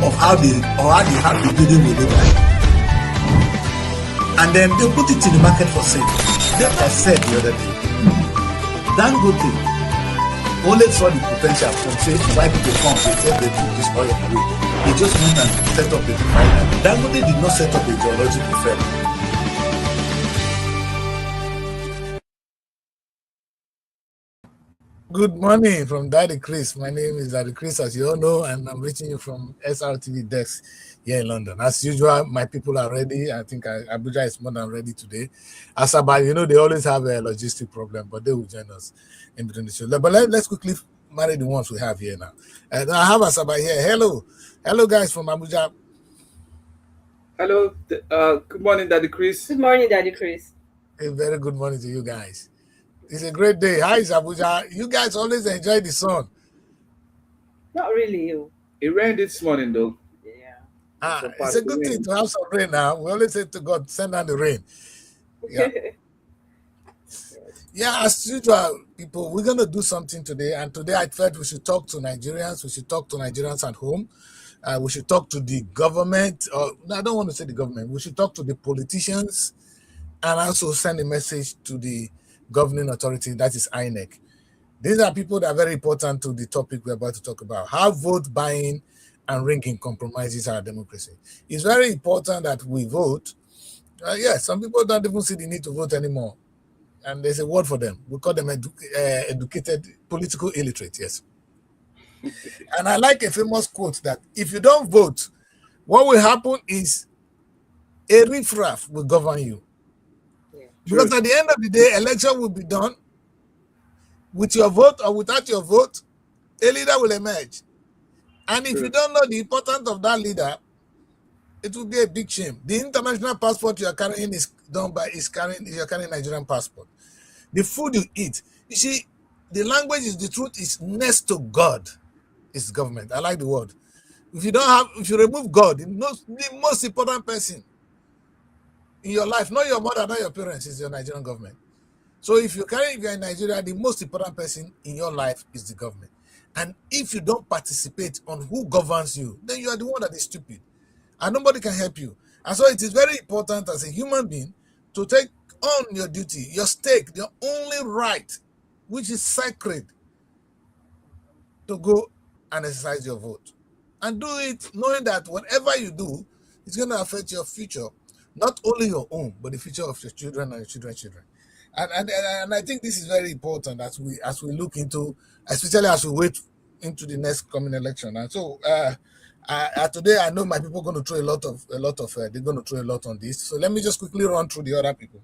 of how they have the building will look like. And then they put it in the market for sale. Like I said the other day, Dangote only saw the potential from say why people come, they said they took this oil away. They just went and set up a refinery. Dangote did not set up a geological firm. Good morning from Daddy Chris. My name is Daddy Chris, as you all know, and I'm reaching you from Srtv desk here in London. As usual, my people are ready. I think Abuja is more than ready today. Asaba, you know, they always have a logistic problem, but they will join us in between the show. But let's quickly marry the ones we have here now. I have Asaba here. Hello, guys from Abuja. Hello, good morning, Daddy Chris. Good morning, Daddy Chris. A very good morning to you guys. It's a great day. Hi, Abuja. You guys always enjoy the sun. Not really, you. It rained this morning, though. Yeah. It's a good thing to have some rain now. We always say to God, send down the rain. Yeah. Yeah, as usual, people, we're going to do something today. And today I felt we should talk to Nigerians. We should talk to Nigerians at home. We should talk to the government. I don't want to say the government. We should talk to the politicians and also send a message to the governing authority, that is INEC. These are people that are very important to the topic we're about to talk about. How vote buying and ringing compromises our democracy. It's very important that we vote. Some people don't even see the need to vote anymore. And there's a word for them. We call them educated, political illiterate, yes. And I like a famous quote that if you don't vote, what will happen is a riffraff will govern you. Because at the end of the day, election will be done with your vote or without your vote, a leader will emerge. And if you don't know the importance of that leader, it will be a big shame. The international passport you are carrying is done by you're carrying Nigerian passport. The food you eat, you see, the language is the truth is next to God is government. I like the word. If you remove God, the most important person in your life, not your mother, not your parents, is your Nigerian government. So if you're in Nigeria, the most important person in your life is the government. And if you don't participate on who governs you, then you are the one that is stupid. And nobody can help you. And so it is very important as a human being to take on your duty, your stake, your only right, which is sacred, to go and exercise your vote. And do it knowing that whatever you do is going to affect your future. Not only your own, but the future of your children and your children's children. And I think this is very important as we look into, especially as we wait into the next coming election. And so today I know my people are going to throw they're going to throw a lot on this. So let me just quickly run through the other people.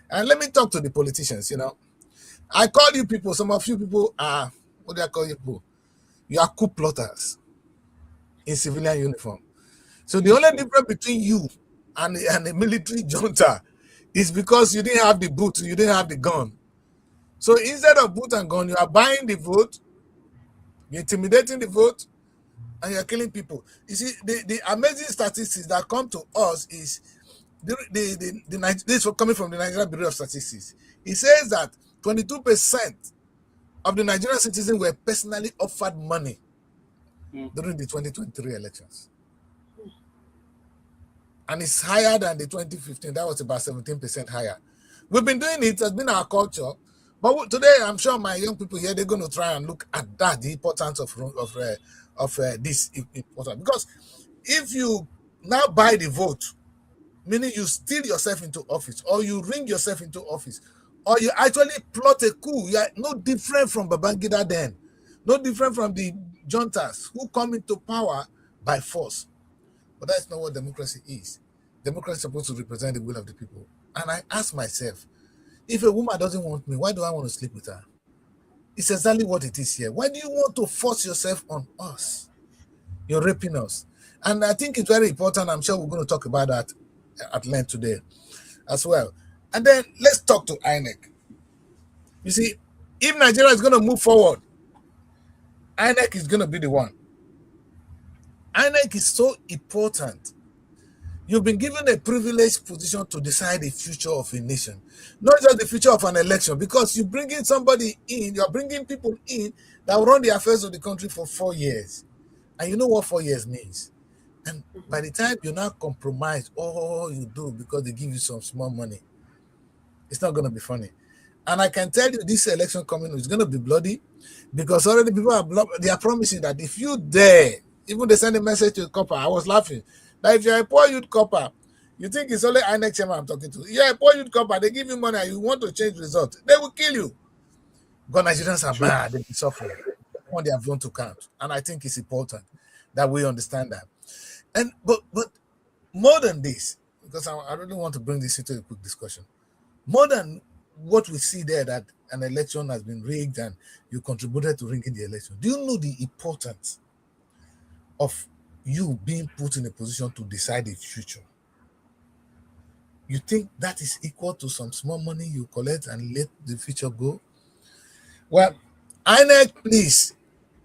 And let me talk to the politicians, I call you people, some of you people are, what do I call you people? You are coup plotters in civilian uniform. So the only difference between you and the military junta is because you didn't have the boot, you didn't have the gun. So instead of boot and gun, you are buying the vote, you're intimidating the vote, and you're killing people. You see, the amazing statistics that come to us is this is coming from the Nigerian Bureau of Statistics. It says that 22% of the Nigerian citizens were personally offered money during the 2023 elections. And it's higher than the 2015. That was about 17% higher. We've been doing it. It's been our culture. But today, I'm sure my young people here, they're going to try and look at that, the importance of this important. Because if you now buy the vote, meaning you steal yourself into office, or you ring yourself into office, or you actually plot a coup, you are no different from Babangida then, no different from the juntas who come into power by force. But that's not what democracy is. Democracy is supposed to represent the will of the people. And I ask myself, if a woman doesn't want me, why do I want to sleep with her? It's exactly what it is here. Why do you want to force yourself on us? You're raping us. And I think it's very important. I'm sure we're going to talk about that at length today as well. And then let's talk to INEC. You see, if Nigeria is going to move forward, INEC is going to be the one. INEC is so important. You've been given a privileged position to decide the future of a nation, not just the future of an election, because you're bringing somebody in, you're bringing people in that will run the affairs of the country for 4 years. And you know what 4 years means. And by the time you now compromise all you do because they give you some small money, it's not going to be funny. And I can tell you this election coming is going to be bloody because already people they are promising that if you dare, even they send a message to the copper. I was laughing that if you're a poor youth copper, you think it's only INEC chairman I'm talking to. You're a poor youth copper, they give you money and you want to change results, they will kill you. Because Nigerians are True. bad, they've been suffering. They want their vote to count. And I think it's important that we understand that. And but more than this, because I really want to bring this into a quick discussion. More than what we see there that an election has been rigged and you contributed to rigging the election, do you know the importance of you being put in a position to decide the future? You think that is equal to some small money you collect and let the future go? Well, INEC, please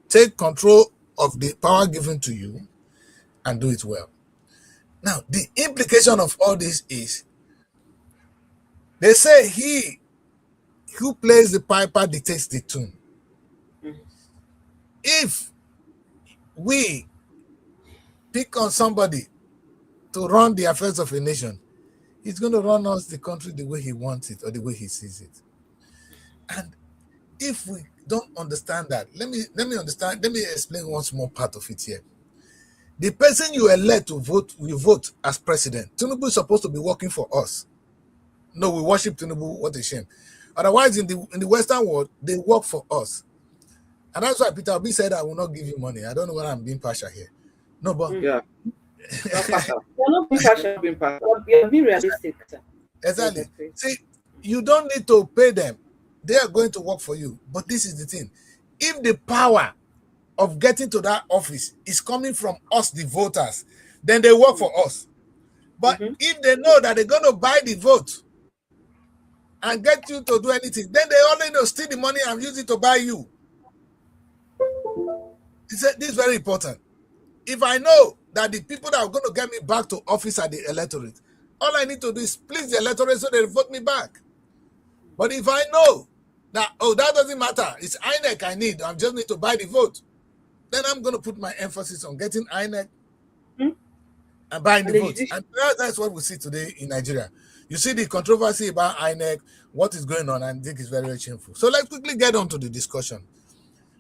take control of the power given to you and do it well. Now, the implication of all this is they say he who plays the piper dictates the tune. If we pick on somebody to run the affairs of a nation, he's going to run us the country the way he wants it or the way he sees it. And if we don't understand that, let me explain one small part of it here. The person you elect to vote, you vote as president. Tinubu is supposed to be working for us. No, we worship Tinubu. What a shame. Otherwise, in the Western world, they work for us. And that's why Peter Obi said, I will not give you money. I don't know whether I'm being partial here. No, but Yeah. You're not being partial. You're being realistic, sir. exactly. See, you don't need to pay them. They are going to work for you. But this is the thing. If the power of getting to that office is coming from us, the voters, then they work for us. But if they know that they're going to buy the vote and get you to do anything, then they only know steal the money and use it to buy you. This is very important. If I know that the people that are going to get me back to office are the electorate, all I need to do is please the electorate so they vote me back. But if I know that, that doesn't matter, it's INEC I need, I just need to buy the vote, then I'm going to put my emphasis on getting INEC and buying the vote. And that's what we see today in Nigeria. You see the controversy about INEC, what is going on, and I think it's very, very shameful. So let's quickly get on to the discussion.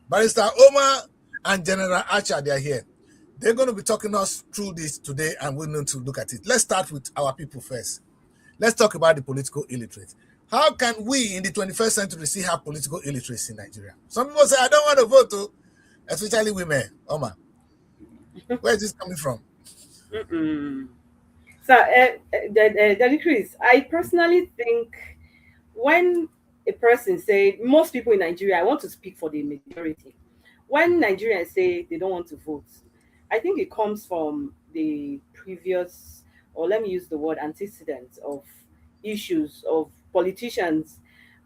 Barrister Omar and General Archer, they are here. They're going to be talking us through this today, and we need to look at it. Let's start with our people first. Let's talk about the political illiterate. How can we in the 21st century still have political illiteracy in Nigeria? Some people say, I don't want to vote, too, especially women. Omar, where is this coming from? So, Daddy Chris, I personally think when a person say, most people in Nigeria, I want to speak for the majority. When Nigerians say they don't want to vote, I think it comes from the previous, or let me use the word antecedents of issues of politicians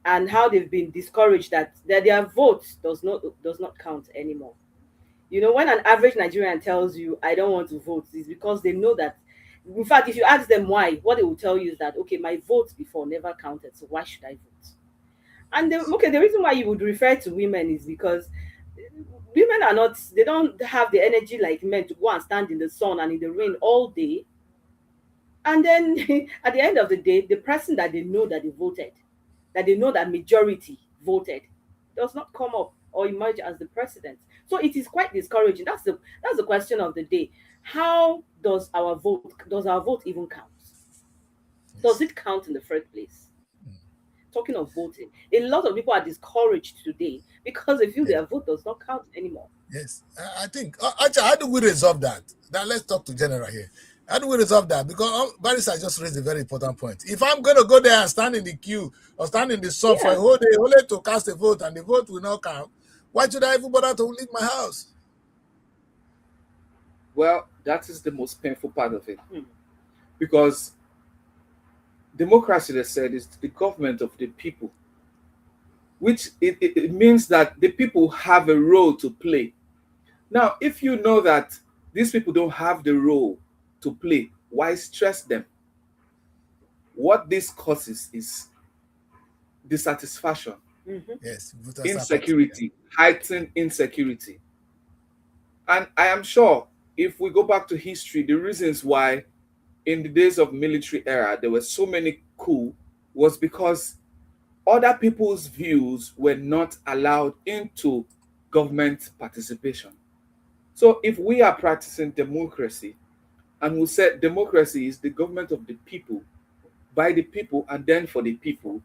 and how they've been discouraged that their vote does not count anymore. You know, when an average Nigerian tells you, I don't want to vote, it's because they know that, in fact, if you ask them why, what they will tell you is that, okay, my vote before never counted, so why should I vote? And the reason why you would refer to women is because women are not, they don't have the energy like men to go and stand in the sun and in the rain all day. And then at the end of the day, the person that they know that they voted, that they know that majority voted, does not come up or emerge as the president. So it is quite discouraging. That's the question of the day. How does our vote even count? Does it count in the first place? Talking of voting, a lot of people are discouraged today because they feel their vote does not count anymore. Yes, I think. Actually, how do we resolve that? Now, let's talk to General here. How do we resolve that? Because Barrister just raised a very important point. If I'm going to go there and stand in the queue or stand in the sun for a whole day only to cast a vote and the vote will not count, why should I even bother to leave my house? Well, that is the most painful part of it. Because democracy, they said, is the government of the people, which it means that the people have a role to play. Now, if you know that these people don't have the role to play, why stress them? What this causes is dissatisfaction, Yes, insecurity, heightened insecurity. And I am sure if we go back to history, the reasons why in the days of military era there were so many coups was because other people's views were not allowed into government participation. So if we are practicing democracy and we said democracy is the government of the people, by the people, and then for the people,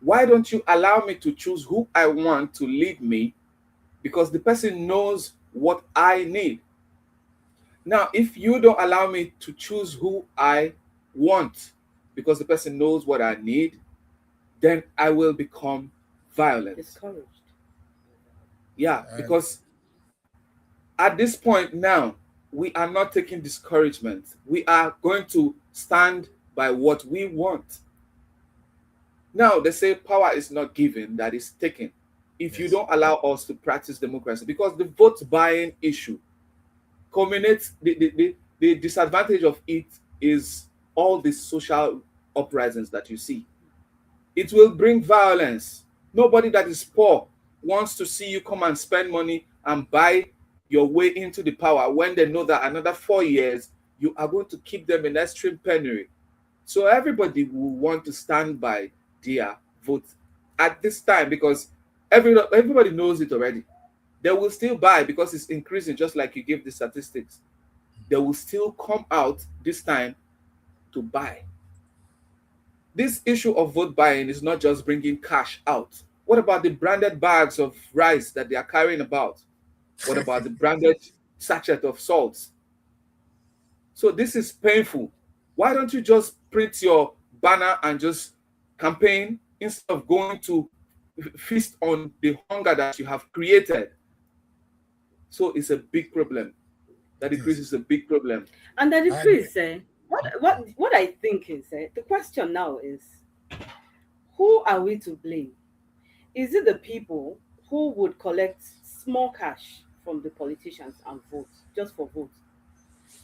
why don't you allow me to choose who I want to lead me? Because the person knows what I need. Now, if you don't allow me to choose who I want because the person knows what I need, then I will become violent. Discouraged. Yeah, And because at this point now, we are not taking discouragement. We are going to stand by what we want. Now, they say power is not given, that is taken. If you yes, don't allow us to practice democracy, because the vote buying issue culminates, the disadvantage of it is all the social uprisings that you see. It will bring violence. Nobody that is poor wants to see you come and spend money and buy your way into the power when they know that another 4 years you are going to keep them in extreme penury. So everybody will want to stand by their vote at this time because everybody knows it already. They will still buy because it's increasing, just like you give the statistics. They will still come out this time to buy. This issue of vote buying is not just bringing cash out. What about the branded bags of rice that they are carrying about? What about the branded sachet of salt? So this is painful. Why don't you just print your banner and just campaign instead of going to feast on the hunger that you have created? So it's a big problem. That it decrease is. is a big problem. And the I agree. decrease, what I think is, the question now is, who are we to blame? Is it the people who would collect small cash from the politicians and vote just for vote,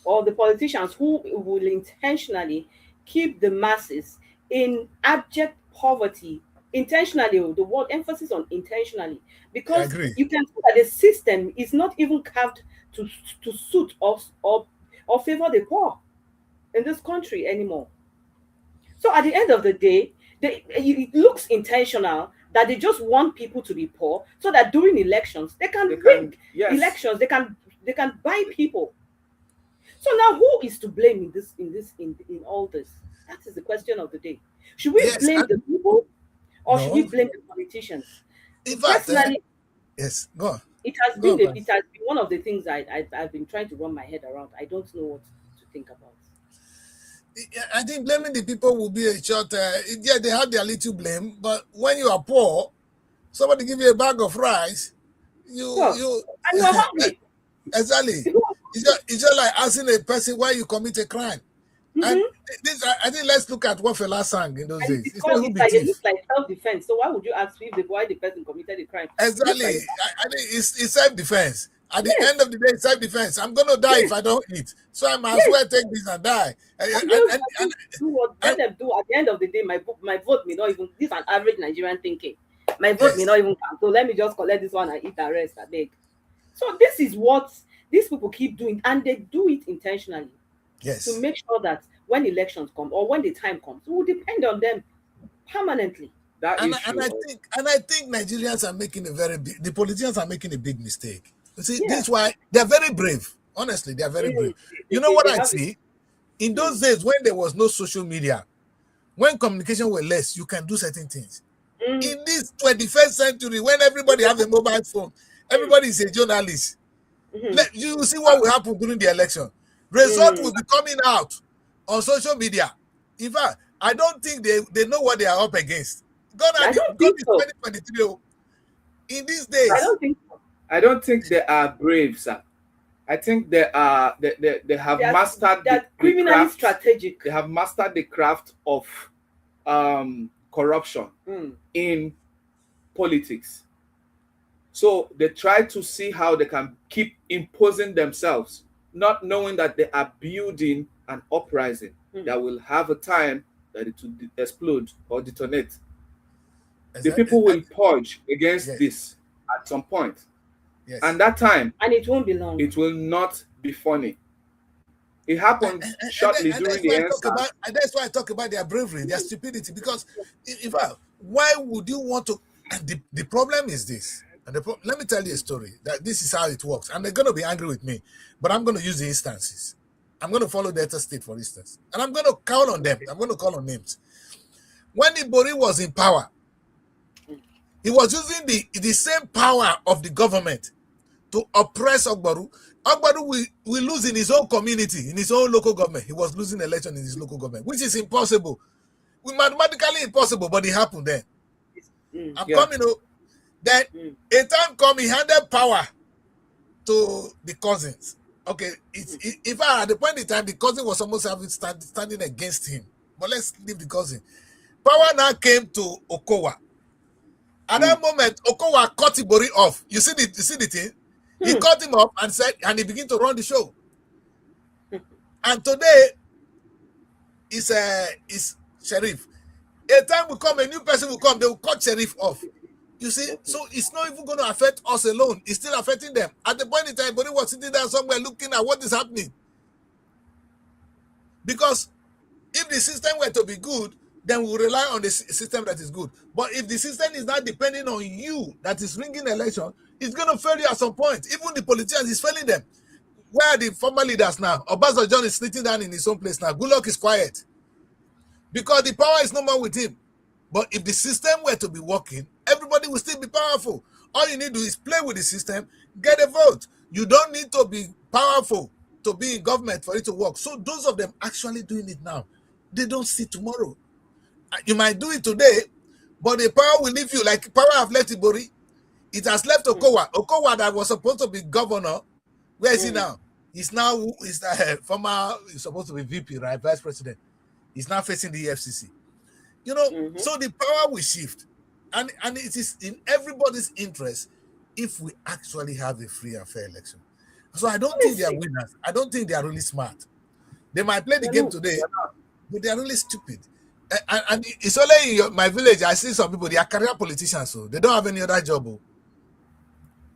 or the politicians who will intentionally keep the masses in abject poverty intentionally? The word emphasis on intentionally, I because agree. you can see that the system is not even carved to suit us or favor the poor in this country anymore. So at the end of the day, it looks intentional that they just want people to be poor so that during elections they They can can, rig yes, elections, they can buy people. So now who is to blame in all this? That is the question of the day. Should we Yes, blame and the people or should we no. blame the politicians? In fact, Personally, yes, go on. it has Go been on, the, go on. it has been one of the things I've been trying to run my head around. I don't know what to think about. Yeah, I think blaming the people will be a short. Yeah, they have their little blame, but when you are poor, somebody give you a bag of rice, So, you and you're hungry. exactly. It's just like asking a person why you commit a crime. And Mhm. this, I think, let's look at what Fela sang in those And days. He said, "Who it's be like it thief?" looks like self-defense. So why would you ask if why the person committed a crime? It looks Exactly. like I think it's self-defense. At the end yes, of the day, it's self-defense. I'm gonna die if yes, I don't eat, so I might as yes. well take this and die. And let And, them do what and let them do. At the end of the day, my vote may not even. This is an average Nigerian thinking. My vote may yes, not even count. So let me just collect this one and eat the rest. I beg. So this is what these people keep doing, and they do it intentionally to yes. make sure that when elections come or when the time comes, we will depend on them permanently. that And issue I of think and I think Nigerians are making a very big. The politicians are making a big mistake. You see, this Yeah. is why they're very brave. Honestly, they are very brave. Mm. You know what They I have it. see? In Mm. those days when there was no social media, when communication were less, you can do certain things. Mm. In this 21st century, when everybody have a mobile phone, Mm. everybody is a journalist. Mm. You will see what will happen during the election. Result Mm. will be coming out on social media. In fact, I don't think they know what they are up against. I don't God think is so. 2023. In these I days, don't think so. I don't think they are brave, sir. I think they have They are, mastered they are the criminally craft. strategic. They have mastered the craft of corruption Mm. in politics. So they try to see how they can keep imposing themselves, not knowing that they are building an uprising Mm. that will have a time that it will explode or detonate. The exactly. people will purge against Yes, this at some point. yes. And that time, And it won't be long. it will not be funny. It happened shortly during the answer. That's why I talk about their bravery, their stupidity. Because in fact, why would you want to? And the problem is this. And let me tell you a story. That this is how it works. And they're going to be angry with me, but I'm going to use the instances. I'm going to follow Delta State, for instance, and I'm going to call on them. I'm going to call on names. When Ibori was in power, he was using the same power of the government to oppress Ogbaru. Ogbaru will lose in his own community, in his own local government. He was losing election in his local government, which is impossible. Mathematically impossible, but it happened then. I'm coming. Then a time come, he handed power to the cousins. Okay, if at the point in time, the cousin was almost standing against him. But let's leave the cousin. Power now came to Okowa. At that moment, Okowa cut Ibori off. You see the thing? He cut him off and he began to run the show. And today is Sheriff. A time will come, a new person will come, they will cut Sheriff off. You see, so it's not even going to affect us alone. It's still affecting them. At the point in time, Ibori was sitting there somewhere looking at what is happening. Because if the system were to be good, then we'll rely on the system that is good. But if the system is not depending on you, that is ringing election, it's going to fail you at some point. Even the politicians is failing them. Where are the former leaders now? Obasanjo John is sitting down in his own place now. Goodluck is quiet. Because the power is no more with him. But if the system were to be working, everybody will still be powerful. All you need to do is play with the system, get a vote. You don't need to be powerful to be in government for it to work. So those of them actually doing it now, they don't see tomorrow. You might do it today, but the power will leave you. Like power have left Ibori. It has left Okowa. Okowa that was supposed to be governor. Where is he now? He's former, he's supposed to be VP, right? Vice President. He's now facing the EFCC. You know, so the power will shift. And it is in everybody's interest if we actually have a free and fair election. So I don't think they are winners. I don't think they are really smart. They might play the game today, but they are really stupid. And it's only in my village, I see some people, they are career politicians, so they don't have any other job.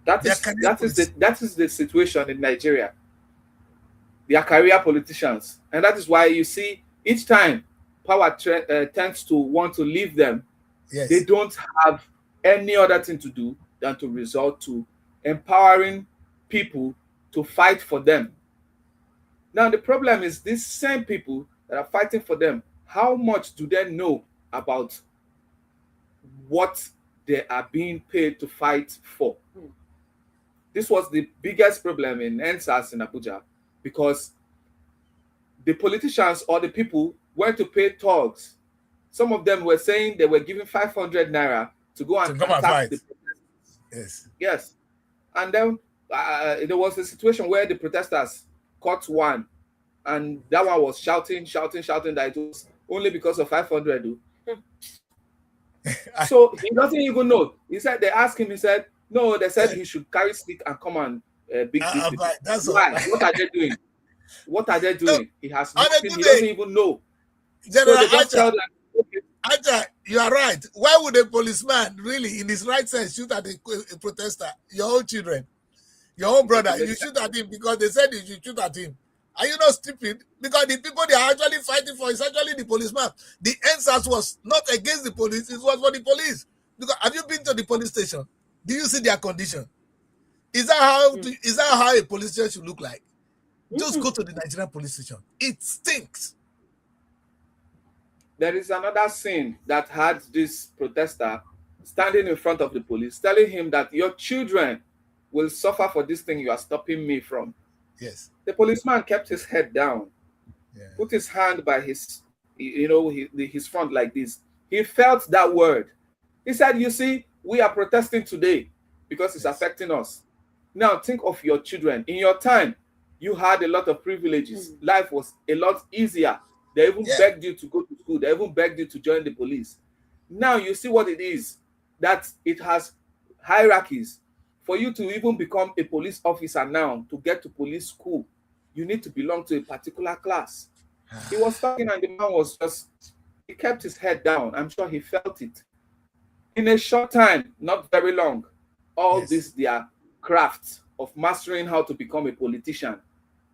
That is the situation in Nigeria. They are career politicians. And that is why you see each time power tends to want to leave them, they don't have any other thing to do than to resort to empowering people to fight for them. Now, the problem is these same people that are fighting for them, how much do they know about what they are being paid to fight for? This was the biggest problem in NSAS in Abuja, because the politicians or the people went to pay thugs. Some of them were saying they were giving 500 naira to go and attack the protesters. Yes. And then there was a situation where the protesters caught one, and that one was shouting that it was only because of 500. So he doesn't even know. He said, they asked him, he said, no, they said he should carry stick and come and beat these people. Why? What are they doing? What are they doing? He has nothing, he doesn't even know. General, so Aja, you are right. Why would a policeman really, in his right sense, shoot at a protester? Your own children, your own brother, you shoot at him because they said you should shoot at him. Are you not stupid? Because the people they are actually fighting for is actually the policeman. The NSAS was not against the police, it was for the police. Because have you been to the police station? Do you see their condition? Is that how a police station should look like? Just go to the Nigerian police station. It stinks. There is another scene that had this protester standing in front of the police, telling him that your children will suffer for this thing you are stopping me from. Yes. The policeman kept his head down, put his hand by his front like this. He felt that word. He said, you see, we are protesting today because it's affecting us. Now think of your children. In your time, you had a lot of privileges. Life was a lot easier. They even begged you to go to school. They even begged you to join the police. Now you see what it is, that it has hierarchies. For you to even become a police officer now, to get to police school, you need to belong to a particular class. He was talking and the man was he kept his head down. I'm sure he felt it. In a short time, not very long, all this, their craft of mastering how to become a politician,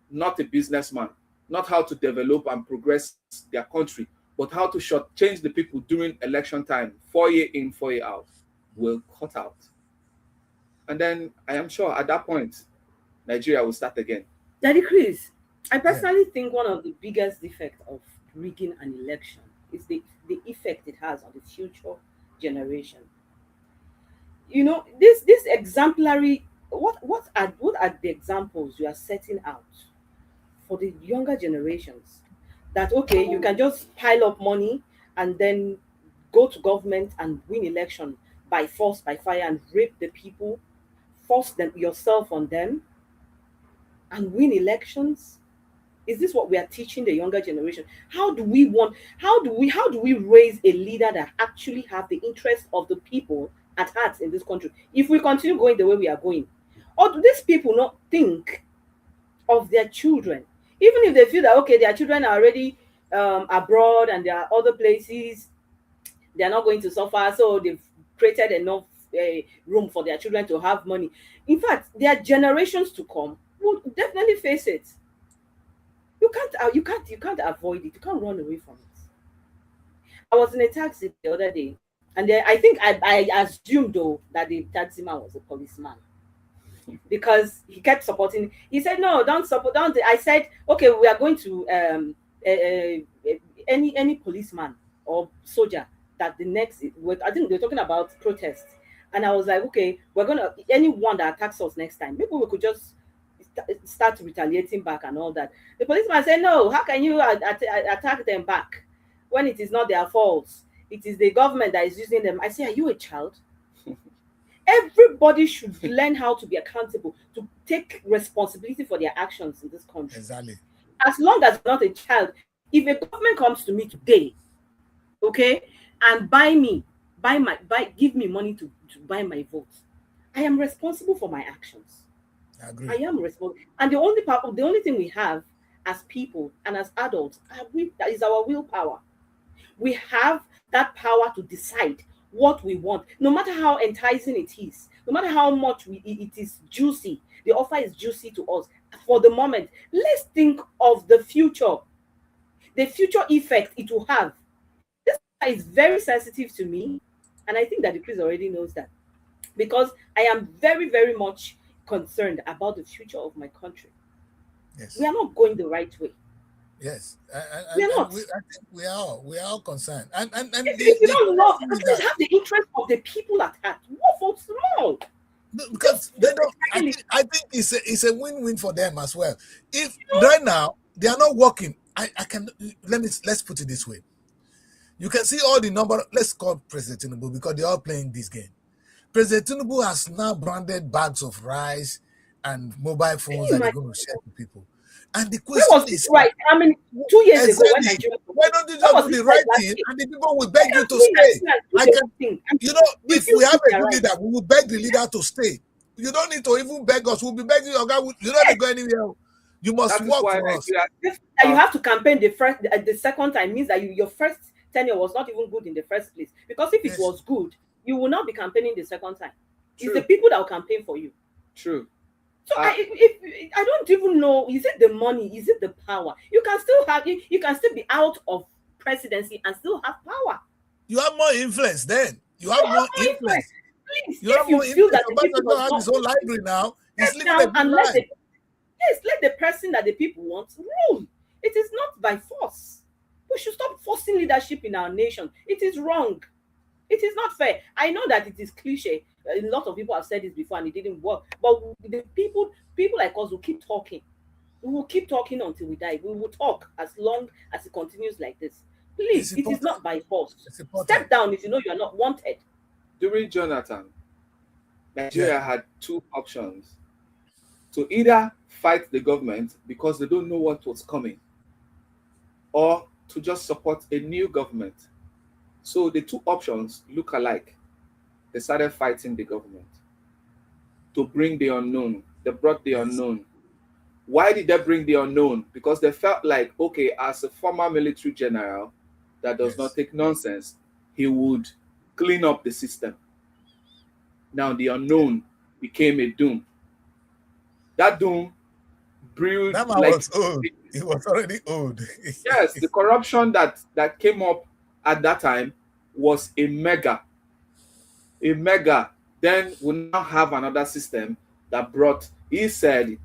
not a businessman, not how to develop and progress their country, but how to shortchange the people during election time, 4 year in, 4 year out, will cut out. And then I am sure at that point, Nigeria will start again. Daddy Chris, I Yeah. personally think one of the biggest defects of rigging an election is the effect it has on the future generation. You know, this exemplary, what are the examples you are setting out for the younger generations, that okay, you can just pile up money and then go to government and win election by force, by fire, and rape the people, force them yourself on them, and win elections? Is this what we are teaching the younger generation? How do we raise a leader that actually have the interest of the people at heart in this country, if we continue going the way we are going? Or do these people not think of their children, even if they feel that okay, their children are already abroad and there are other places, they are not going to suffer, so they've created enough room for their children to have money. In fact, their generations to come will definitely face it. You can't avoid it. You can't run away from it. I was in a taxi the other day, and then I think I assumed though that the taxi man was a policeman, because he kept supporting. He said, "No, don't support." Don't. I said, "Okay, we are going to any policeman or soldier that the next." I think they're talking about protests, and I was like, "Okay, we're gonna anyone that attacks us next time. Maybe we could just start retaliating back and all that." The policeman said, "No, how can you attack them back when it is not their fault? It is the government that is using them." I say, "Are you a child?" Everybody should learn how to be accountable, to take responsibility for their actions in this country. Exactly. As long as you're not a child, if a government comes to me today, okay, and give me money to buy my vote, I am responsible for my actions. I agree. I am responsible. And the only thing we have as people and as adults that is our willpower. We have that power to decide what we want, no matter how enticing it is, no matter how much it is juicy, the offer is juicy to us. For the moment, let's think of the future effect it will have. This is very sensitive to me, and I think that the Chris already knows that, because I am very, very much concerned about the future of my country. Yes. We are not going the right way. Yes. We are not. I think we are all concerned. And If you don't love, please have the interest of the people at heart. What for small? Because they don't. I think it's a win-win for them as well. If right now they are not working, I can let's put it this way. You can see all the number. Let's call President Tinubu, because they're all playing this game. President Tinubu has now branded bags of rice and mobile phones that they're going to share to people. And the question is, right? I mean, 2 years ago, when Nigeria, why don't you just do the right thing and the people will beg you to stay? If we have a good leader, we will beg the leader to stay. You don't need to even beg us. We'll be begging you. You don't go anywhere. You must work for us. You have to campaign the second time means that your first tenure was not even good in the first place. Because if it was good, you will not be campaigning the second time. It's the people that will campaign for you. True. So I don't even know, is it the money, is it the power? You can still be out of presidency and still have power. You have more influence then. You have more influence. Please, if you feel that the people have his own library now, he's living down and let life. the person that the people want rule. It is not by force. We should stop forcing leadership in our nation. It is wrong. It is not fair. I know that it is cliche. A lot of people have said this before and it didn't work. But the people like us will keep talking. We will keep talking until we die. We will talk as long as it continues like this. Please, it is not by force. Step down if you know you are not wanted. During Jonathan, Nigeria had two options: to either fight the government because they don't know what was coming, or to just support a new government. So the two options look alike. They started fighting the government to bring the unknown. They brought the unknown. Why did they bring the unknown? Because they felt like, okay, as a former military general that does not take nonsense, he would clean up the system. Now the unknown became a doom. That doom brewed that man was old. He was already old. Yes, the corruption that came up at that time was a mega, a mega. Then we now have another system that brought. He said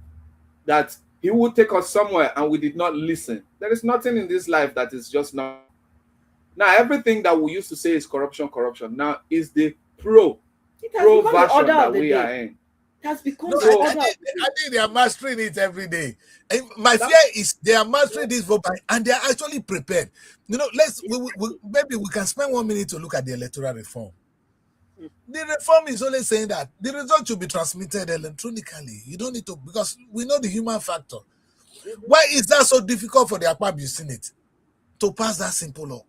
that he would take us somewhere, and we did not listen. There is nothing in this life that is just not. Now everything that we used to say is corruption, corruption. Now is the It has pro become the version order that of the we are day. in. It has become No, the order of the I day. think they are mastering it every day. And my That, fear is they are mastering this vote and they are actually prepared. Maybe we can spend 1 minute to look at the electoral reform. The reform is only saying that the result should be transmitted electronically. You don't need to, because we know the human factor. Why is that so difficult for the Akpabio Senate to pass that simple law?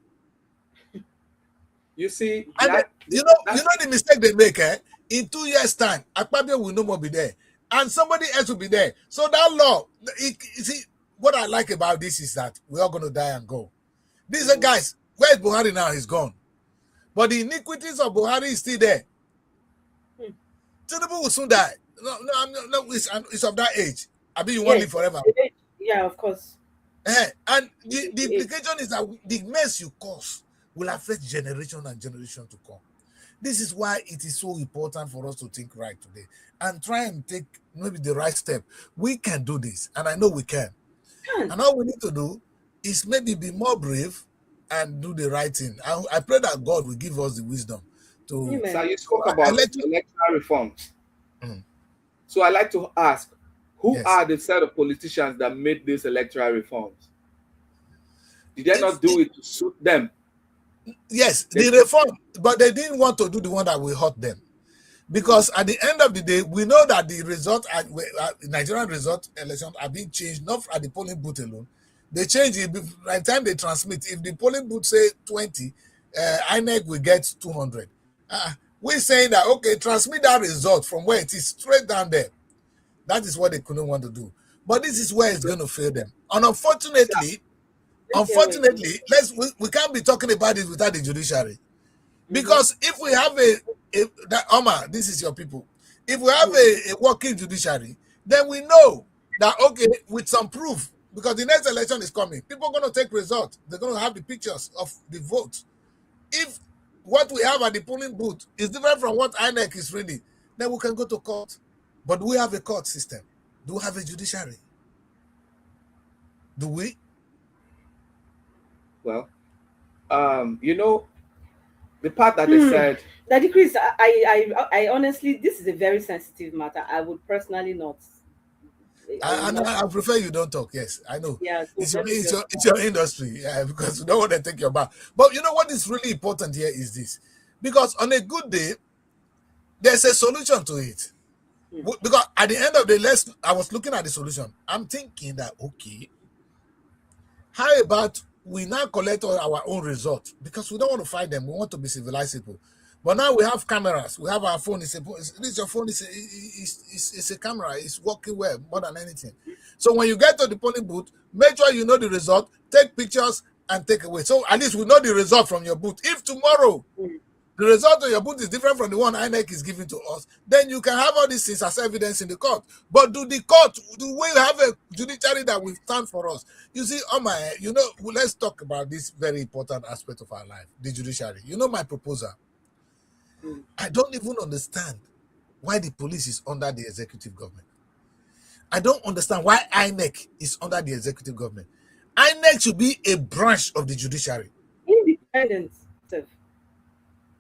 you see And that you that's know the mistake they make, eh? In 2 years' time, Akpabio will no more be there, and somebody else will be there. So that law, you see, what I like about this is that we're all going to die and go. These are guys. Where's Buhari now? He's gone, but the iniquities of Buhari is still there. Tinubu will soon die. No, it's of that age. I mean, you won't live forever. Yeah, of course. And the implication is that the mess you cause will affect generation and generation to come. This is why it is so important for us to think right today and try and take maybe the right step. We can do this, and I know we can. And all we need to do is maybe be more brave and do the right thing. I pray that God will give us the wisdom to. Amen. so you spoke about electoral reforms. So I like to ask, who Yes. are the set of politicians that made these electoral reforms? Did they not do it to suit them? Yes, the reform, but they didn't want to do the one that will hurt them. Because at the end of the day, we know that the result at Nigerian result elections are being changed, not at the polling booth alone. They change it by the time they transmit. If the polling booth say 20, INEC will get 200. We're saying that, okay, transmit that result from where it is straight down there. That is what they couldn't want to do. But this is where it's going to fail them. And unfortunately, we can't be talking about this without the judiciary. Because if we have Omar, this is your people. If we have a working judiciary, then we know that, okay, with some proof, because the next election is coming, people are going to take results. They're going to have the pictures of the vote. If what we have at the polling booth is different from what INEC is reading, then we can go to court. But do we have a court system? Do we have a judiciary? Do we? Well, the part that they said. Daddy Chris, I honestly, this is a very sensitive matter. I would personally not. I prefer you don't talk. Yes, I know. Yeah, so It's your industry, because you don't want to take your back. But you know what is really important here is this. Because on a good day, there's a solution to it. Because at the end of the day, I was looking at the solution. I'm thinking that, okay, how about we now collect all our own results? Because we don't want to fight them. We want to be civilized people. But now we have cameras. We have our phone. This your phone is a camera. It's working well more than anything. So when you get to the polling booth, make sure you know the result. Take pictures and take away. So at least we know the result from your booth. If tomorrow the result of your booth is different from the one INEC is giving to us, then you can have all these things as evidence in the court. But do we have a judiciary that will stand for us? You see, let's talk about this very important aspect of our life, the judiciary. You know my proposal. I don't even understand why the police is under the executive government. I don't understand why INEC is under the executive government. INEC should be a branch of the judiciary. Independent.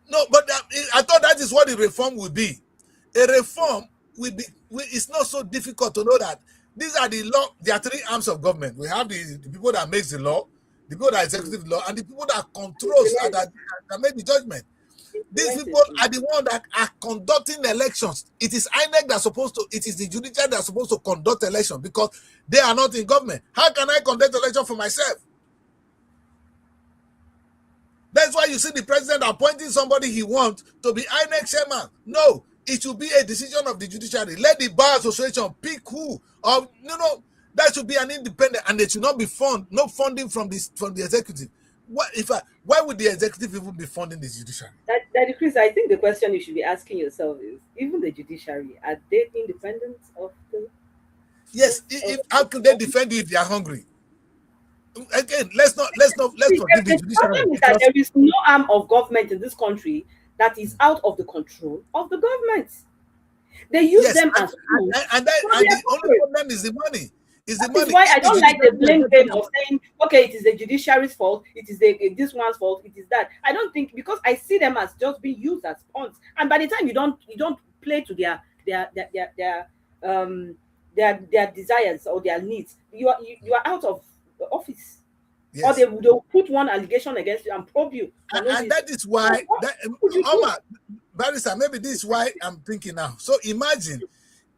No, but I thought that is what the reform would be. A reform will be. It's not so difficult to know that these are the law. There are three arms of government. We have the people that makes the law, the people that execute law, and the people that controls that make the judgment. These people are the ones that are conducting elections. It is INEC that's supposed to. It is the judiciary that's supposed to conduct elections because they are not in government. How can I conduct election for myself? That's why you see the president appointing somebody he wants to be INEC chairman. No, it should be a decision of the judiciary. Let the bar association pick who. That should be an independent, and it should not be no funding from the executive. Why would the executive even be funding the judiciary? Daddy Chris, I think the question you should be asking yourself is: even the judiciary, are they independent of the? Yes. How can they defend you if they are hungry? again, let's forgive the The judiciary problem is that because there is no arm of government in this country that is out of the control of the government. They use yes, them as tools for and their the only purpose. problem is the money. Is the That is money. why I If the don't like the judiciary were blame getting game the of money, saying, okay, it is the judiciary's fault, it is the this one's fault, it is that. I don't think, because I see them as just being used as pawns. And by the time you don't play to their desires or their needs, you are out of the office. Or yes, they'll put one allegation against you and probe you for no and reason. that is why What that would you do? Omar, Barrister, maybe this is why I'm thinking now. So imagine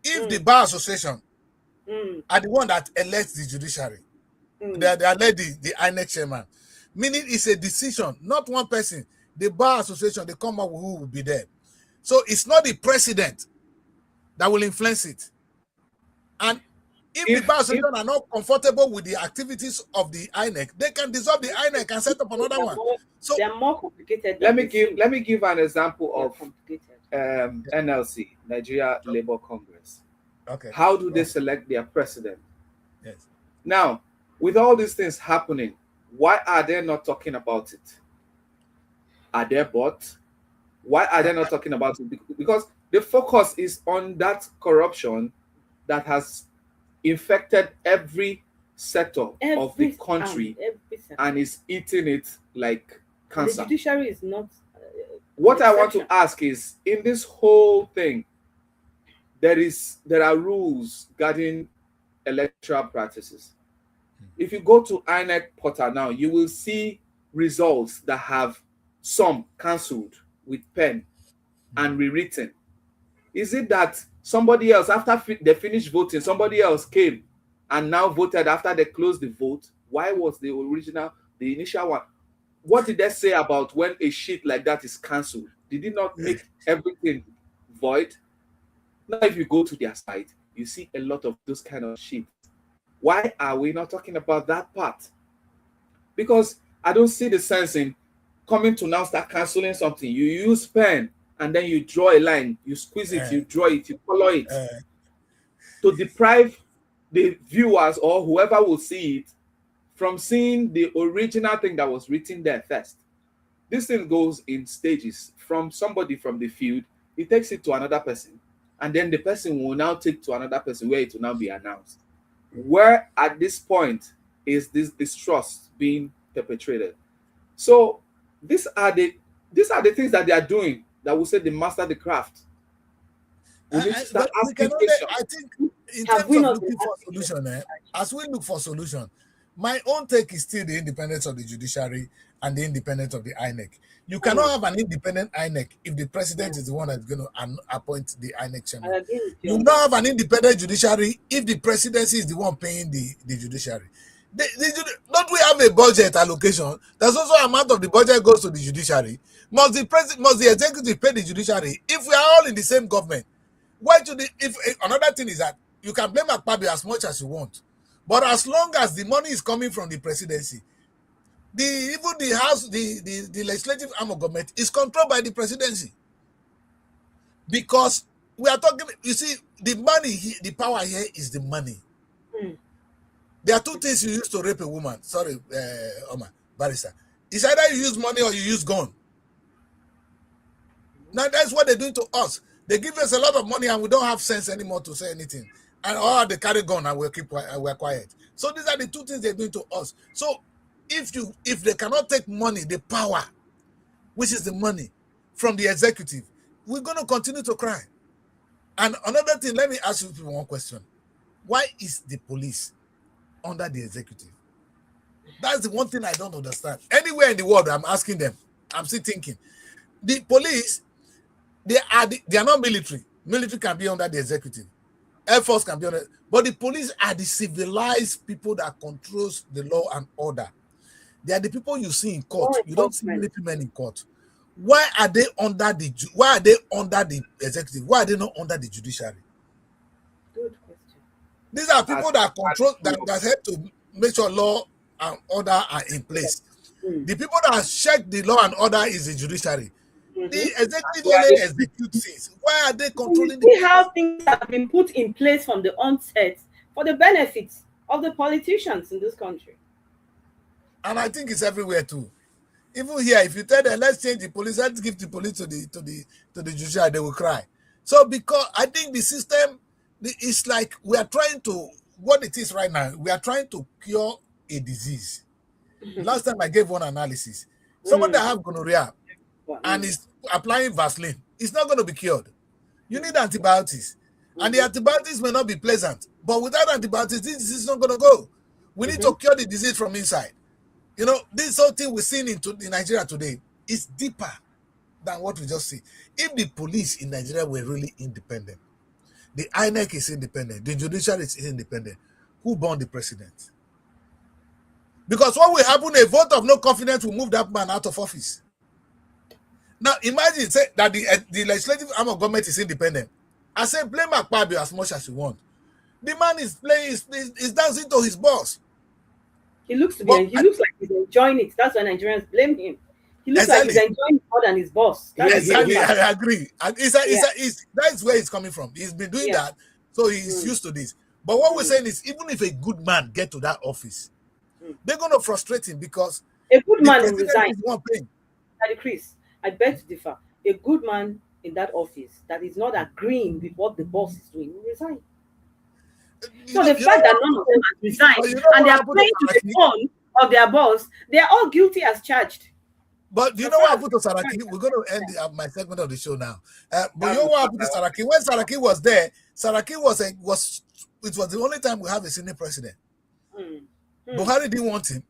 if the Mm, bar association mm, are the one that elects the judiciary. mm. They elect the INEC chairman. Meaning it's a decision, not one person. The bar association, they come up with who will be there. So it's not the president that will influence it. And if the bar If association are not comfortable with the activities of the INEC, they can dissolve the INEC and set up They another are one. more, So they are more complicated let than me they give seem. let me give an example They are of complicated. NLC, Nigeria Labour Congress. okay. How do they select their president? Yes. Now, with all these things happening, why are they not talking about it? Are they bought? Why are they not talking about it? Because the focus is on that corruption that has infected every sector of the country Every sector. and is eating it like And the cancer. judiciary is not What an I want to exception. ask is, in this whole thing, there are rules guarding electoral practices. If you go to INEC portal now, you will see results that have some cancelled with pen and rewritten. Is it that somebody else, after they finished voting, somebody else came and now voted after they closed the vote? Why was the initial one? What did they say about when a sheet like that is cancelled? Did it not make everything void? Now, if you go to their site, you see a lot of those kind of sheets. Why are we not talking about that part? Because I don't see the sense in coming to now start cancelling something. You use pen and then you draw a line, you squeeze it, you draw it, you color it to deprive the viewers or whoever will see it from seeing the original thing that was written there first. This thing goes in stages. From somebody from the field, he takes it to another person, and then the person will now take to another person where it will now be announced. Where at this point is this distrust being perpetrated? So these are the things that they are doing that will say they master the craft. We need to start But we can asking only, questions. I think, in Have terms we of not been looking for asking solution, as we look for solution, my own take is still the independence of the judiciary and the independence of the INEC. You cannot have an independent INEC if the president is the one that's going to appoint the INEC chairman. I agree with you You on not that. have an independent judiciary if the presidency is the one paying the judiciary. Don't we have a budget allocation? There's also amount of the budget goes to the judiciary. Must the executive pay the judiciary? If we are all in the same government, why should another thing is that you can blame Akpabio as much as you want, but as long as the money is coming from the presidency, even the house, the legislative arm of government is controlled by the presidency. Because we are talking, you see, the money, the power here is the money. There are two things you use to rape a woman. Sorry, Omar, Barrister. It's either you use money or you use gun. Now that's what they're doing to us. They give us a lot of money and we don't have sense anymore to say anything. And they carry gun and we're quiet. So these are the two things they're doing to us. So if they cannot take money, the power, which is the money, from the executive, we're going to continue to cry. And another thing, let me ask you one question. Why is the police under the executive? That's the one thing I don't understand. Anywhere in the world, I'm asking them. I'm still thinking. The police, they are not military. Military can be under the executive. Air Force can be under, but the police are the civilized people that controls the law and order. They are the people you see in court. You don't see military men in court. Why are they under the executive? Why are they not under the judiciary? Good question. These are people that control, that help to make sure law and order are in place. The people that check the law and order is the judiciary. The executive only execute things. Why are they controlling You see how things have been put in place from the onset for the benefits of the politicians in this country. And I think it's everywhere too. Even here, if you tell them let's change the police, let's give the police to the judiciary, they will cry. So because I think the system, it's like we are trying to, what it is right now, we are trying to cure a disease. Last time I gave one analysis. Someone that Mm. have gonorrhea and Mm. is applying Vaseline, it's not going to be cured. You need antibiotics. And the Mm-hmm. antibiotics may not be pleasant, but without antibiotics, this disease is not going to go. We need Mm-hmm. to cure the disease from inside. You know, this whole thing we're seeing in Nigeria today is deeper than what we just see. If the police in Nigeria were really independent, the INEC is independent, the judiciary is independent, who born the president? Because what will happen, a vote of no confidence will move that man out of office. Now, imagine say that the legislative arm of government is independent. I say, blame Akpabio as much as you want. The man is playing, is dancing to his boss. But He looks like he's enjoying it. That's why Nigerians blame him. He looks like he's exactly, enjoying it more than his boss. That's the Yeah, sad exactly, part. I agree. And Yeah. that's where he's coming from. He's been doing Yeah. that, so he's Mm. used to this. But what we're Mm. saying is, even if a good man get to that office, Mm. they're going to frustrate him because A good the man will president resign. is one paying. Daddy Chris, I beg to differ. A good man in that office that is not agreeing with what the boss is doing will resign. So the You know fact that what? none of them have resigned But you know and they what are happened playing to to the Saraki? tone of their boss, they are all guilty as charged. But do you As know what far as happened to Saraki? We're going to end yeah. my segment of the show now. But you that's know the what part happened I to want. Saraki? When Saraki was there, Saraki was it was the only time we have a senior president. Mm. Mm. Buhari didn't want him.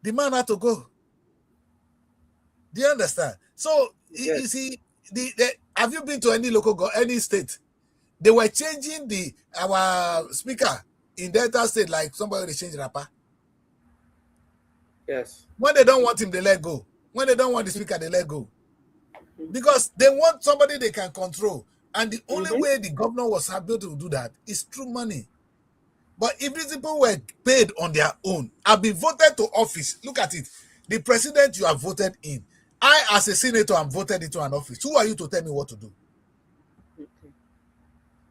The man had to go. Do you understand? So Yes. you see, have you been to any state? They were changing our speaker in Delta State like somebody they change rapper. Yes. When they don't want him, they let go. When they don't want the speaker, they let go. Because they want somebody they can control. And the only Mm-hmm. way the governor was able to do that is through money. But if these people were paid on their own, I've been voted to office. Look at it. The president you have voted in. I, as a senator, am voted into an office. Who are you to tell me what to do? Okay.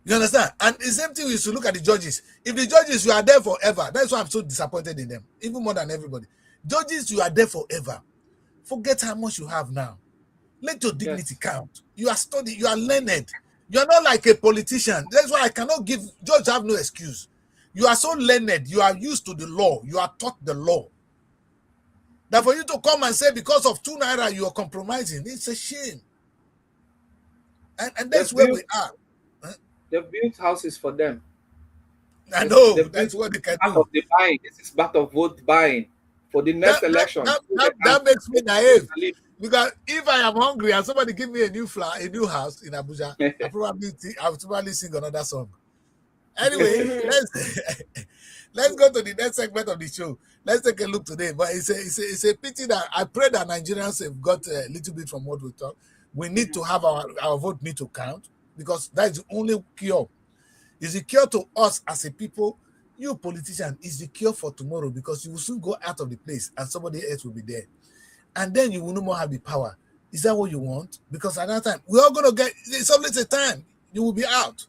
You understand? And the same thing is to look at the judges. If the judges, you are there forever. That's why I'm so disappointed in them, even more than everybody. Judges, you are there forever. Forget how much you have now. Let your dignity Yes. count. You are studying, you are learned. You are not like a politician. That's why I cannot give, judge have no excuse. You are so learned. You are used to the law. You are taught the law. That for you to come and say because of 2 naira you are compromising, it's a shame. And that's They've where built we are. they've built houses for them. I They've, know they've built that's what they can part do. of the buying. This is part of vote buying for the next election. So they can That makes me naive. live. Because if I am hungry and somebody give me a new house in Abuja, I'll probably sing another song. Anyway, let's go to the next segment of the show. Let's take a look today. But it's a pity that I pray that Nigerians have got a little bit from what we talk. We need to have our vote need to count because that is the only cure. Is the cure to us as a people. You politician is the cure for tomorrow because you will soon go out of the place and somebody else will be there. And then you will no more have the power. Is that what you want? Because at that time, we're all going to get, it's always a time. You will be out.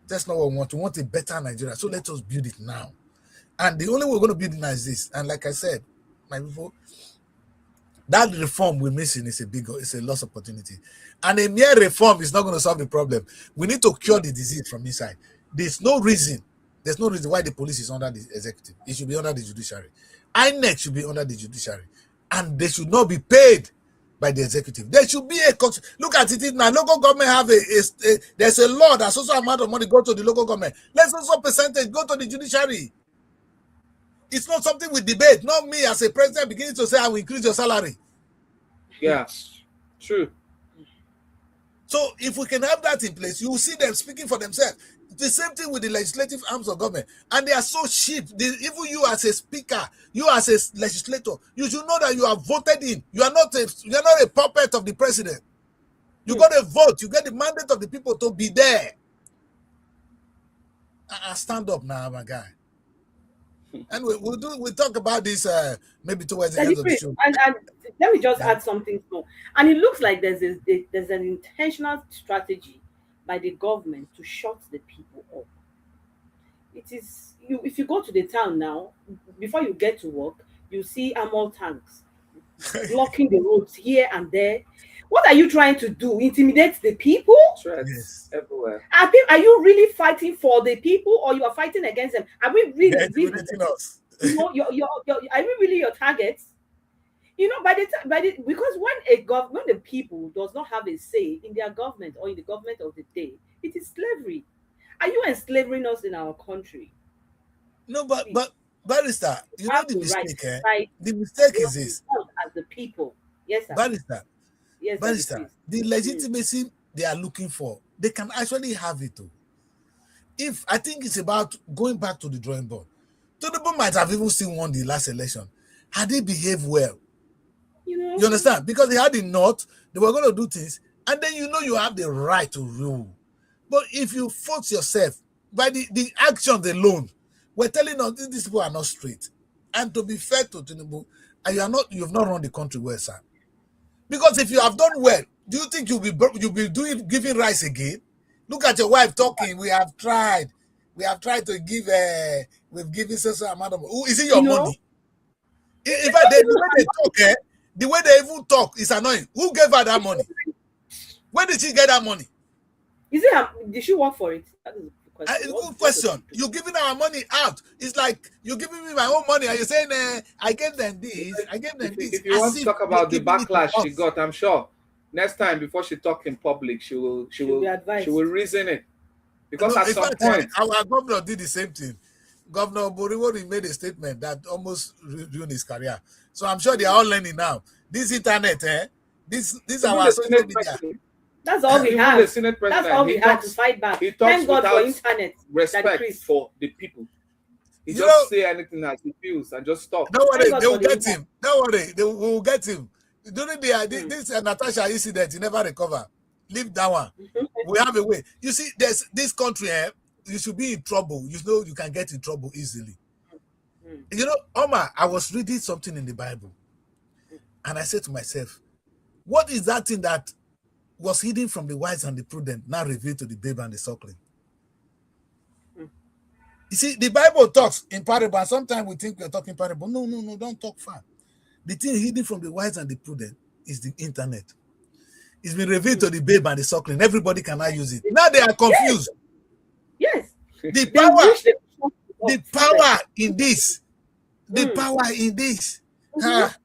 That's not what we want. We want a better Nigeria. So let us build it now. And the only way we're going to build it now is this. And like I said, my people, that reform we're missing is it's a lost opportunity. And a mere reform is not going to solve the problem. We need to cure the disease from inside. There's no reason why the police is under the executive. It should be under the judiciary. INEC should be under the judiciary. And they should not be paid by the executive. There should be look at it now. Local government have there's a law that also amount of money go to the local government. Let's also percentage go to the judiciary. It's not something we debate. Not me as a president beginning to say I will increase your salary. Yeah, true. So if we can have that in place, you will see them speaking for themselves. The same thing with the legislative arms of government. And they are so cheap. Even you as a speaker, you as a legislator, you should know that you are voted in. You are not a puppet of the president. You got a vote. You get the mandate of the people to be there. I stand up now, my guy. And we'll talk about this maybe towards the end of the show. And let me just add something small. And it looks like there's an intentional strategy by the government to shut the people up. It is if you go to the town now, before you get to work, you see armored tanks blocking the roads here and there. What are you trying to do? Intimidate the people? Threats Yes. everywhere. Are you really fighting for the people, or you are fighting against them? Are we They're really, really, intimidating us. are we really your targets? By the time, because when the people does not have a say in their government or in the government of the day, it is slavery. Are you enslaving us in our country? No, but Please, barrister, you know have the the right mistake, to eh? fight The mistake what is we this, want as the people. Yes, sir. barrister, Yes, Daddy barrister, Chris. the Mm. legitimacy they are looking for, they can actually have it too. If I think it's about going back to the drawing board. Tinubu might have even still won the last election had he behaved well. You You know, understand? Because they had the north, they were going to do things, and then you have the right to rule. But if you force yourself by the actions alone, we're telling us these people are not straight. And to be fair to Tinubu, and you've not run the country well, sir. Because if you have done well, do you think you'll be doing giving rice again? Look at your wife talking. We have tried. We have tried to give. We've given so amount of. Who is it? you Your know, money? In fact, the way they talk, the way they even talk is annoying. Who gave her that money? Where did she get that money? is it? Did she work for it? That is the question. Good question. You're giving our money out. It's like you're giving me my own money, and you're saying, "I gave them this. I gave them this," If you want as to if talk you're about the giving it to backlash she us. got, I'm sure next time before she talk in public, she will be advised. she will reason it. Because No, at in some fact, point, our governor did the same thing. Governor Boriwori made a statement that almost ruined his career. So I'm sure they are all learning now. This internet, this even our the social Senate media. president, That's all we even the had. Senate That's all president, we had to fight back. he talks Thank God for without internet. Daddy respect Chris. for the people. He You just know, say anything as he feels and just stop. don't Thank worry, God they for will the get internet. him. Don't worry, they will get him. During Mm. this Natasha incident, he never recover. Leave that one. We have a way. You see, there's this country, you should be in trouble. You know you can get in trouble easily. Mm. You know, Omar, I was reading something in the Bible, and I said to myself, what is that thing that was hidden from the wise and the prudent, now revealed to the babe and the suckling? Mm. You see, the Bible talks in parable, and sometimes we think we're talking parable. No, don't talk far. The thing hidden from the wise and the prudent is the internet. It's been revealed to the babe and the suckling. Everybody can now use it. Now they are confused. Yes. The They wish they could the talk power in this, the Mm. power in this. Mhm.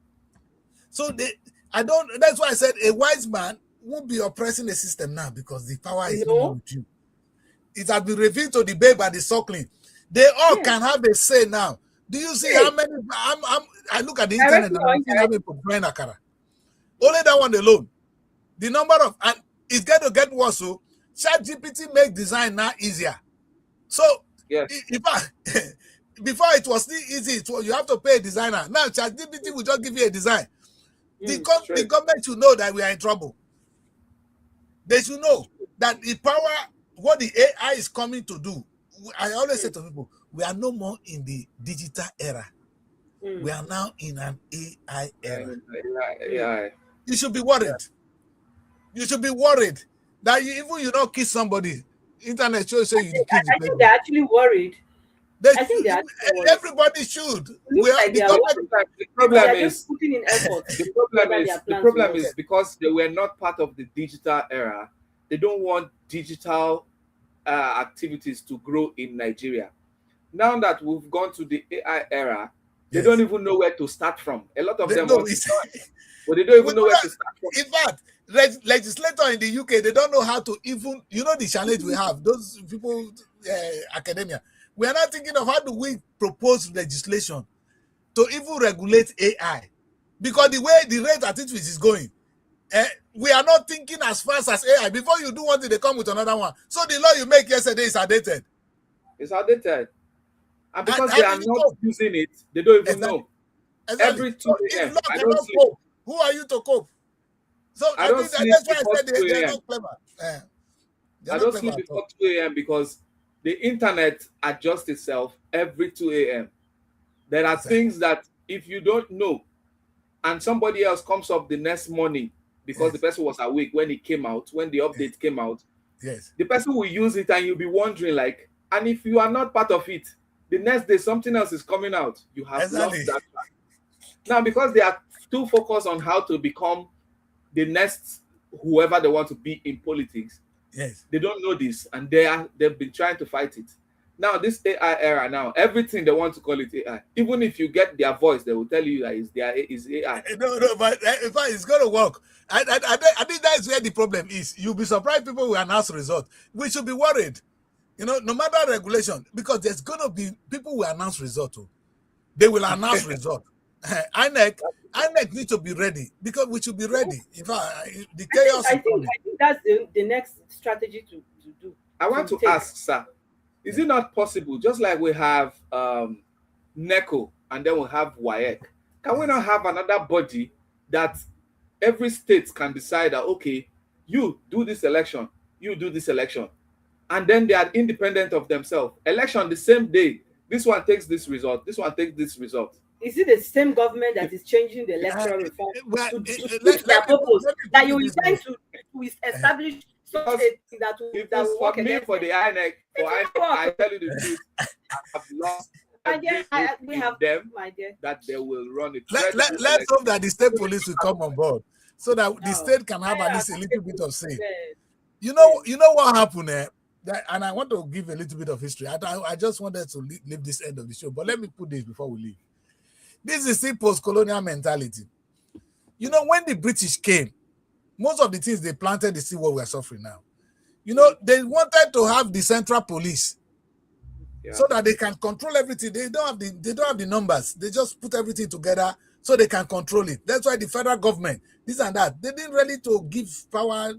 So that's why I said a wise man won't be oppressing the system now because the power is no more No. with you. It has been revealed to the babe and the suckling. They all Yes. can have a say now. Do you see Hey. how many? I look at the internet Directly and or I'm seeing how many indirectly. people buying akara. Only that one alone. The number of, and it's going to get worse. So ChatGPT make design now easier. So Yes. before it was still easy, you have to pay a designer. Now ChatGPT will just give you a design. The government should know that we are in trouble. They should know that the power, what the AI is coming to do. I always say to people, we are no more in the digital era. We are now in an AI era. Yeah. You should be worried. You should be worried that you don't kiss somebody. Internet shows you kiss the I think they're actually worried. I think they're actually worried. Everybody should. The problem is just putting in effort. The problem is because they were not part of the digital era. They don't want digital activities to grow in Nigeria. Now that we've gone to the AI era, they don't even know where to start from. A lot of them want to start, but they don't even know where to start from. In fact, legislator in the UK, they don't know how to even, the challenge we have, those people, academia, we are not thinking of how do we propose legislation to even regulate AI. Because the way the rate at which is going, we are not thinking as fast as AI. Before you do one thing, they come with another one. So the law you make yesterday is outdated. It's outdated. And because they are not using it, they don't even know. Exactly. Every 2 a.m. I don't sleep. Cope. Who are you to cope? So I think that's why I said they're not clever. I don't sleep before 2 a.m. because the internet adjusts itself every 2 a.m. There are things that if you don't know and somebody else comes up the next morning because the person was awake when it came out, when the update came out, the person will use it and you'll be wondering and if you are not part of it, the next day something else is coming out. You have lost that track. Now, because they are too focused on how to become the next whoever they want to be in politics, Yes. they don't know this, and they've been trying to fight it. Now, this AI era, now everything they want to call it AI. Even if you get their voice, they will tell you that is AI. No, but in fact, it's going to work. I think that is where the problem is. You'll be surprised people will announce result. We should be worried. No matter regulation, because there's going to be people will announce result. They will announce result. INEC needs to be ready, because we should be ready. In fact, the chaos I is coming. think that's the next strategy to do. I want to take. ask, sir, is it not possible, just like we have NECO and then we have WAEC, can we not have another body that every state can decide that, okay, you do this election, you do this election, and then they are independent of themselves. Election the same day. This one takes this result. This one takes this result. Is it the same government that is changing the electoral reform well, to suit let their me purpose? put That it you this intend way. to establish such a Because thing that will If that it's will for work me, against for them. the INEC, It will I work. tell you the truth, I've lost My dear, we in have them my dear. that they will run it. Let's hope that the state police will come on board, so that the No. state can have at I least a little bit of say. Yes. You know what happened there? And I want to give a little bit of history. I just wanted to leave this end of the show, but let me put this before we leave. This is still post-colonial mentality. When the British came, most of the things they planted is still what we're suffering now. They wanted to have the central police, so that they can control everything. They don't have the numbers. They just put everything together so they can control it. That's why the federal government, this and that, they didn't really to give power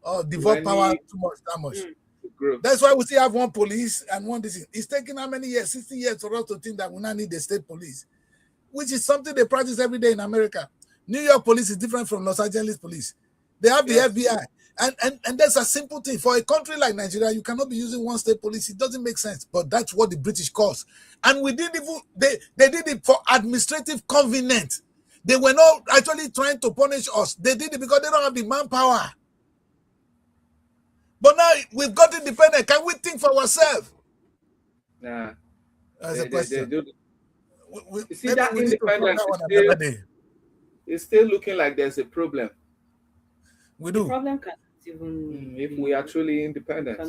or devote power that much. That's why we still have one police and one this. It's taking how many years? 60 years for us to think that we now need the state police, which is something they practice every day in America. New York police is different from Los Angeles police. They have the FBI. And that's a simple thing. For a country like Nigeria, you cannot be using one state police. It doesn't make sense. But that's what the British caused. And we didn't even, they did it for administrative convenience. They were not actually trying to punish us. They did it because they don't have the manpower. But now we've got independent. Can we think for ourselves? Nah. That's a question. You see, that independence is still looking like there's a problem. We do. The problem cannot even if we are truly independent.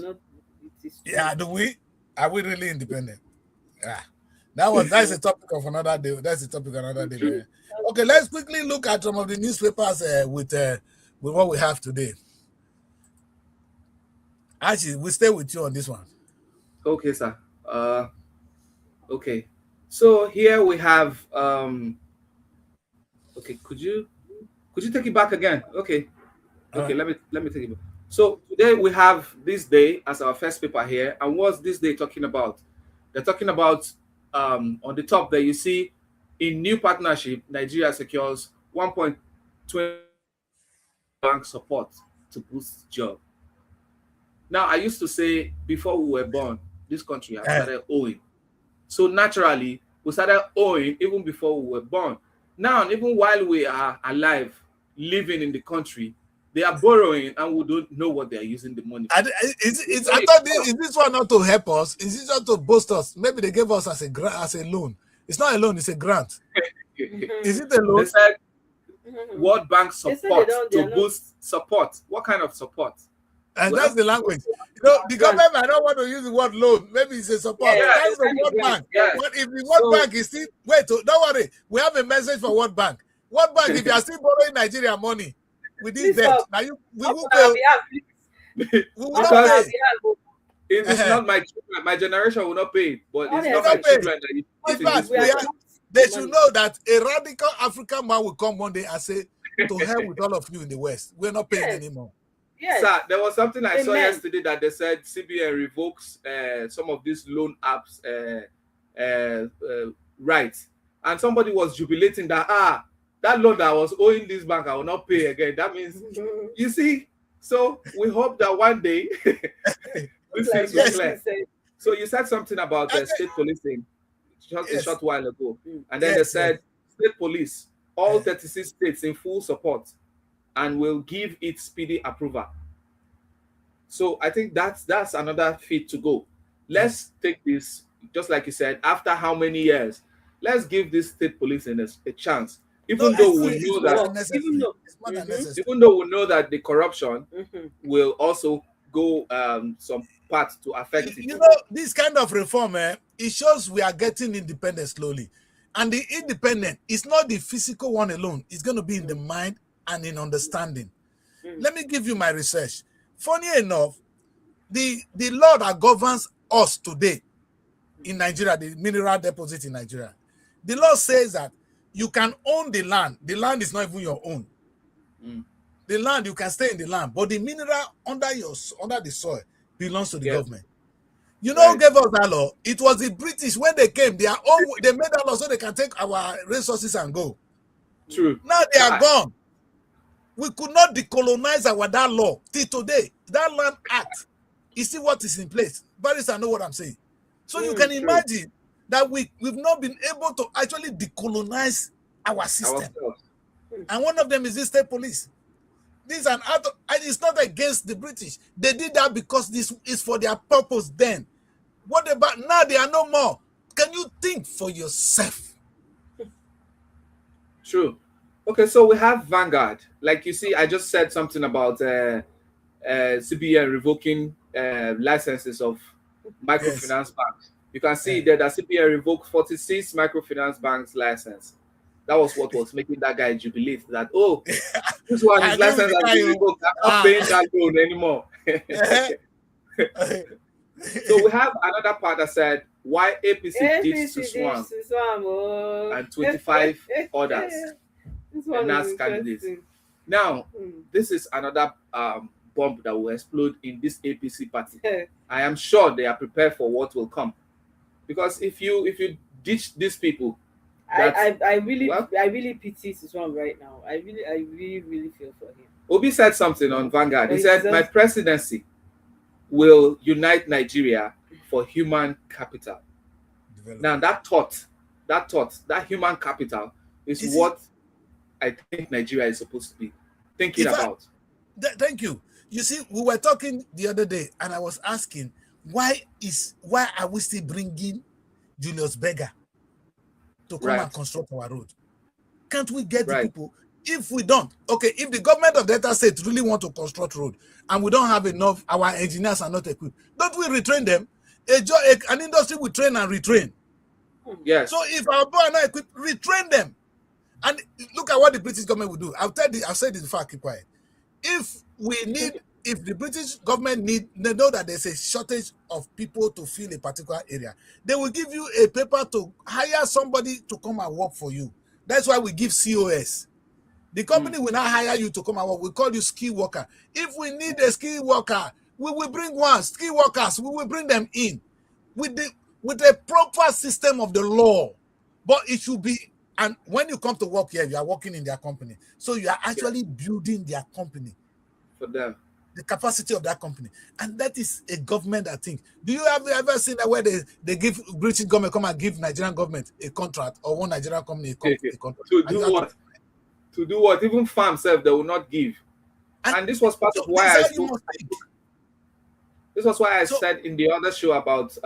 Yeah, do we? Are we really independent? Yeah. That's a topic of another day. That's a topic of another day. Man. Okay, let's quickly look at some of the newspapers with what we have today. Actually, we'll stay with you on this one. Okay, sir. Okay. So here we have okay, could you take it back again? Okay. Okay, let me take it back. So today we have this day as our first paper here. And what's this day talking about? They're talking about on the top there you see, in new partnership, Nigeria secures 1.20 bank support to boost job. Now, I used to say before we were born, this country has started owing. So naturally, we started owing even before we were born. Now, even while we are alive, living in the country, they are borrowing and we don't know what they are using the money for. Is this one not to help us? Is this not to boost us? Maybe they gave us as a loan. It's not a loan, it's a grant. Is it a loan? They said World Bank support to boost support. What kind of support? And that's the language. The government might not want to use the word loan. Maybe it's a support. That's the World Bank. What if the World Bank is still don't worry, we have a message for World Bank. World Bank, if you are still borrowing Nigeria money with this debt, now we will pay. We will not pay. It is not my generation will not pay, but it's not my children that in fact, they should know that a radical African man will come one day and say, to hell with all of you in the West. We're not paying anymore. Yes. Sir, there was something I saw yesterday that they said CBN revokes some of these loan apps rights. And somebody was jubilating that, that loan that I was owing this bank, I will not pay again. That means, you see, so we hope that one day this things will clear. So you said something about state policing just a short while ago. And then they said state police, all 36 states in full support, and will give it speedy approval. So I think that's another feat to go. Let's take this, just like you said, after how many years? let's give this state policing a chance, No, even I though see we it's know more that, than Even necessary. though, It's more than necessary. even though we know that the corruption mm-hmm. will also go some part to affect it. You know, this kind of reform, it shows we are getting independent slowly. And the independent is not the physical one alone. It's going to be in the mind and in understanding. Let me give you my research. Funny enough, the law that governs us today in Nigeria, the mineral deposit in Nigeria, the law says that you can own the land. The land is not even your own. The land, you can stay in the land, but the mineral under the soil belongs to the Yes, government. You know who right. gave us that law? It was the British when they came. They made that law so they can take our resources and go. True. Now they are But gone. We could not decolonize that law till today. That Land Act is still what is in place. Barrister know what I'm saying. So you can true. imagine that we've not been able to actually decolonize our system. Ourselves. And one of them is this state police. This and it's not against the British. They did that because this is for their purpose then. What about now? They are no more. Can you think for yourself? True. Okay, so we have Vanguard. Like you see, I just said something about CBN revoking licenses of microfinance banks. You can see there that CBN revoked 46 microfinance banks license. That was what was making that guy jubilate that, oh, this one is license has been revoked. I'm not paying that loan anymore. So we have another part that said why APC ditched Suswan and 25 others and as candidates. Now, this is another bomb that will explode in this APC party. I am sure they are prepared for what will come, because if you ditch these people, I really pity Suswan right now. I really feel for him. Obi said something on Vanguard. He said, "My presidency will unite Nigeria for human capital." Now that human capital is what I think Nigeria is supposed to be thinking about. Thank you. You see, we were talking the other day, and I was asking, why are we still bringing Julius Berger to come and construct our road? Can't we get the people? If we don't, okay, if the government of Delta State really want to construct road and we don't have enough, our engineers are not equipped, don't we retrain them? An industry will train and retrain. Yes. So if our boys are not equipped, retrain them. And look at what the British government will do. I've said this before, I keep quiet. If the British government they know that there's a shortage of people to fill a particular area, they will give you a paper to hire somebody to come and work for you. That's why we give COS. The company will not hire you to come and work. We call you ski worker. If we need a ski worker, we will bring one. Ski workers, we will bring them in with a proper system of the law. But it should be, and when you come to work here, you are working in their company. So you are actually building their company. For them. The capacity of that company. And that is a government, I think. Do you have ever seen that where they give British government come and give Nigerian government a contract, or one Nigerian company a contract? To do what? To do what? Even farm self they will not give. And this was part of why I spoke. This was why I said in the other show about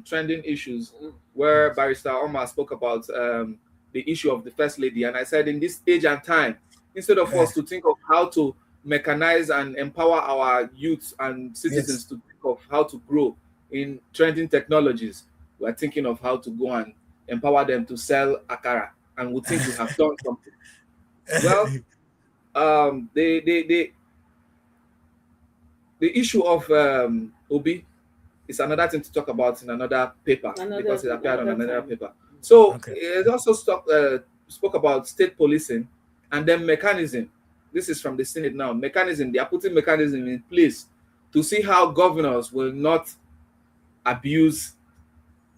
trending issues, where Barrister Omar spoke about the issue of the First Lady. And I said, in this age and time, instead of us to think of how to mechanize and empower our youths and citizens to think of how to grow in trending technologies, we're thinking of how to go and empower them to sell akara, and we think we have done something. Well, the issue of Obi is another thing to talk about in another paper, because it appeared on another paper. So it also spoke about state policing and then mechanism. This is from the Senate now. Mechanism, they are putting mechanism in place to see how governors will not abuse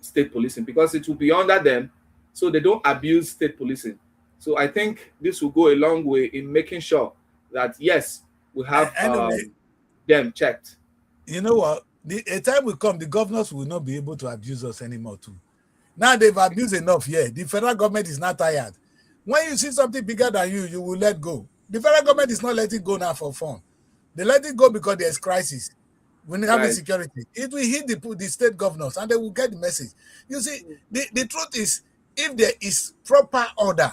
state policing, because it will be under them, so they don't abuse state policing. So I think this will go a long way in making sure that, yes, we have them checked. You know what? A time will come, the governors will not be able to abuse us anymore too. Now they've abused enough here. The federal government is not tired. When you see something bigger than you, you will let go. The federal government is not letting go now for fun. They let it go because there's crisis. When they have insecurity, it will hit the state governors and they will get the message. You see, the truth is, if there is proper order,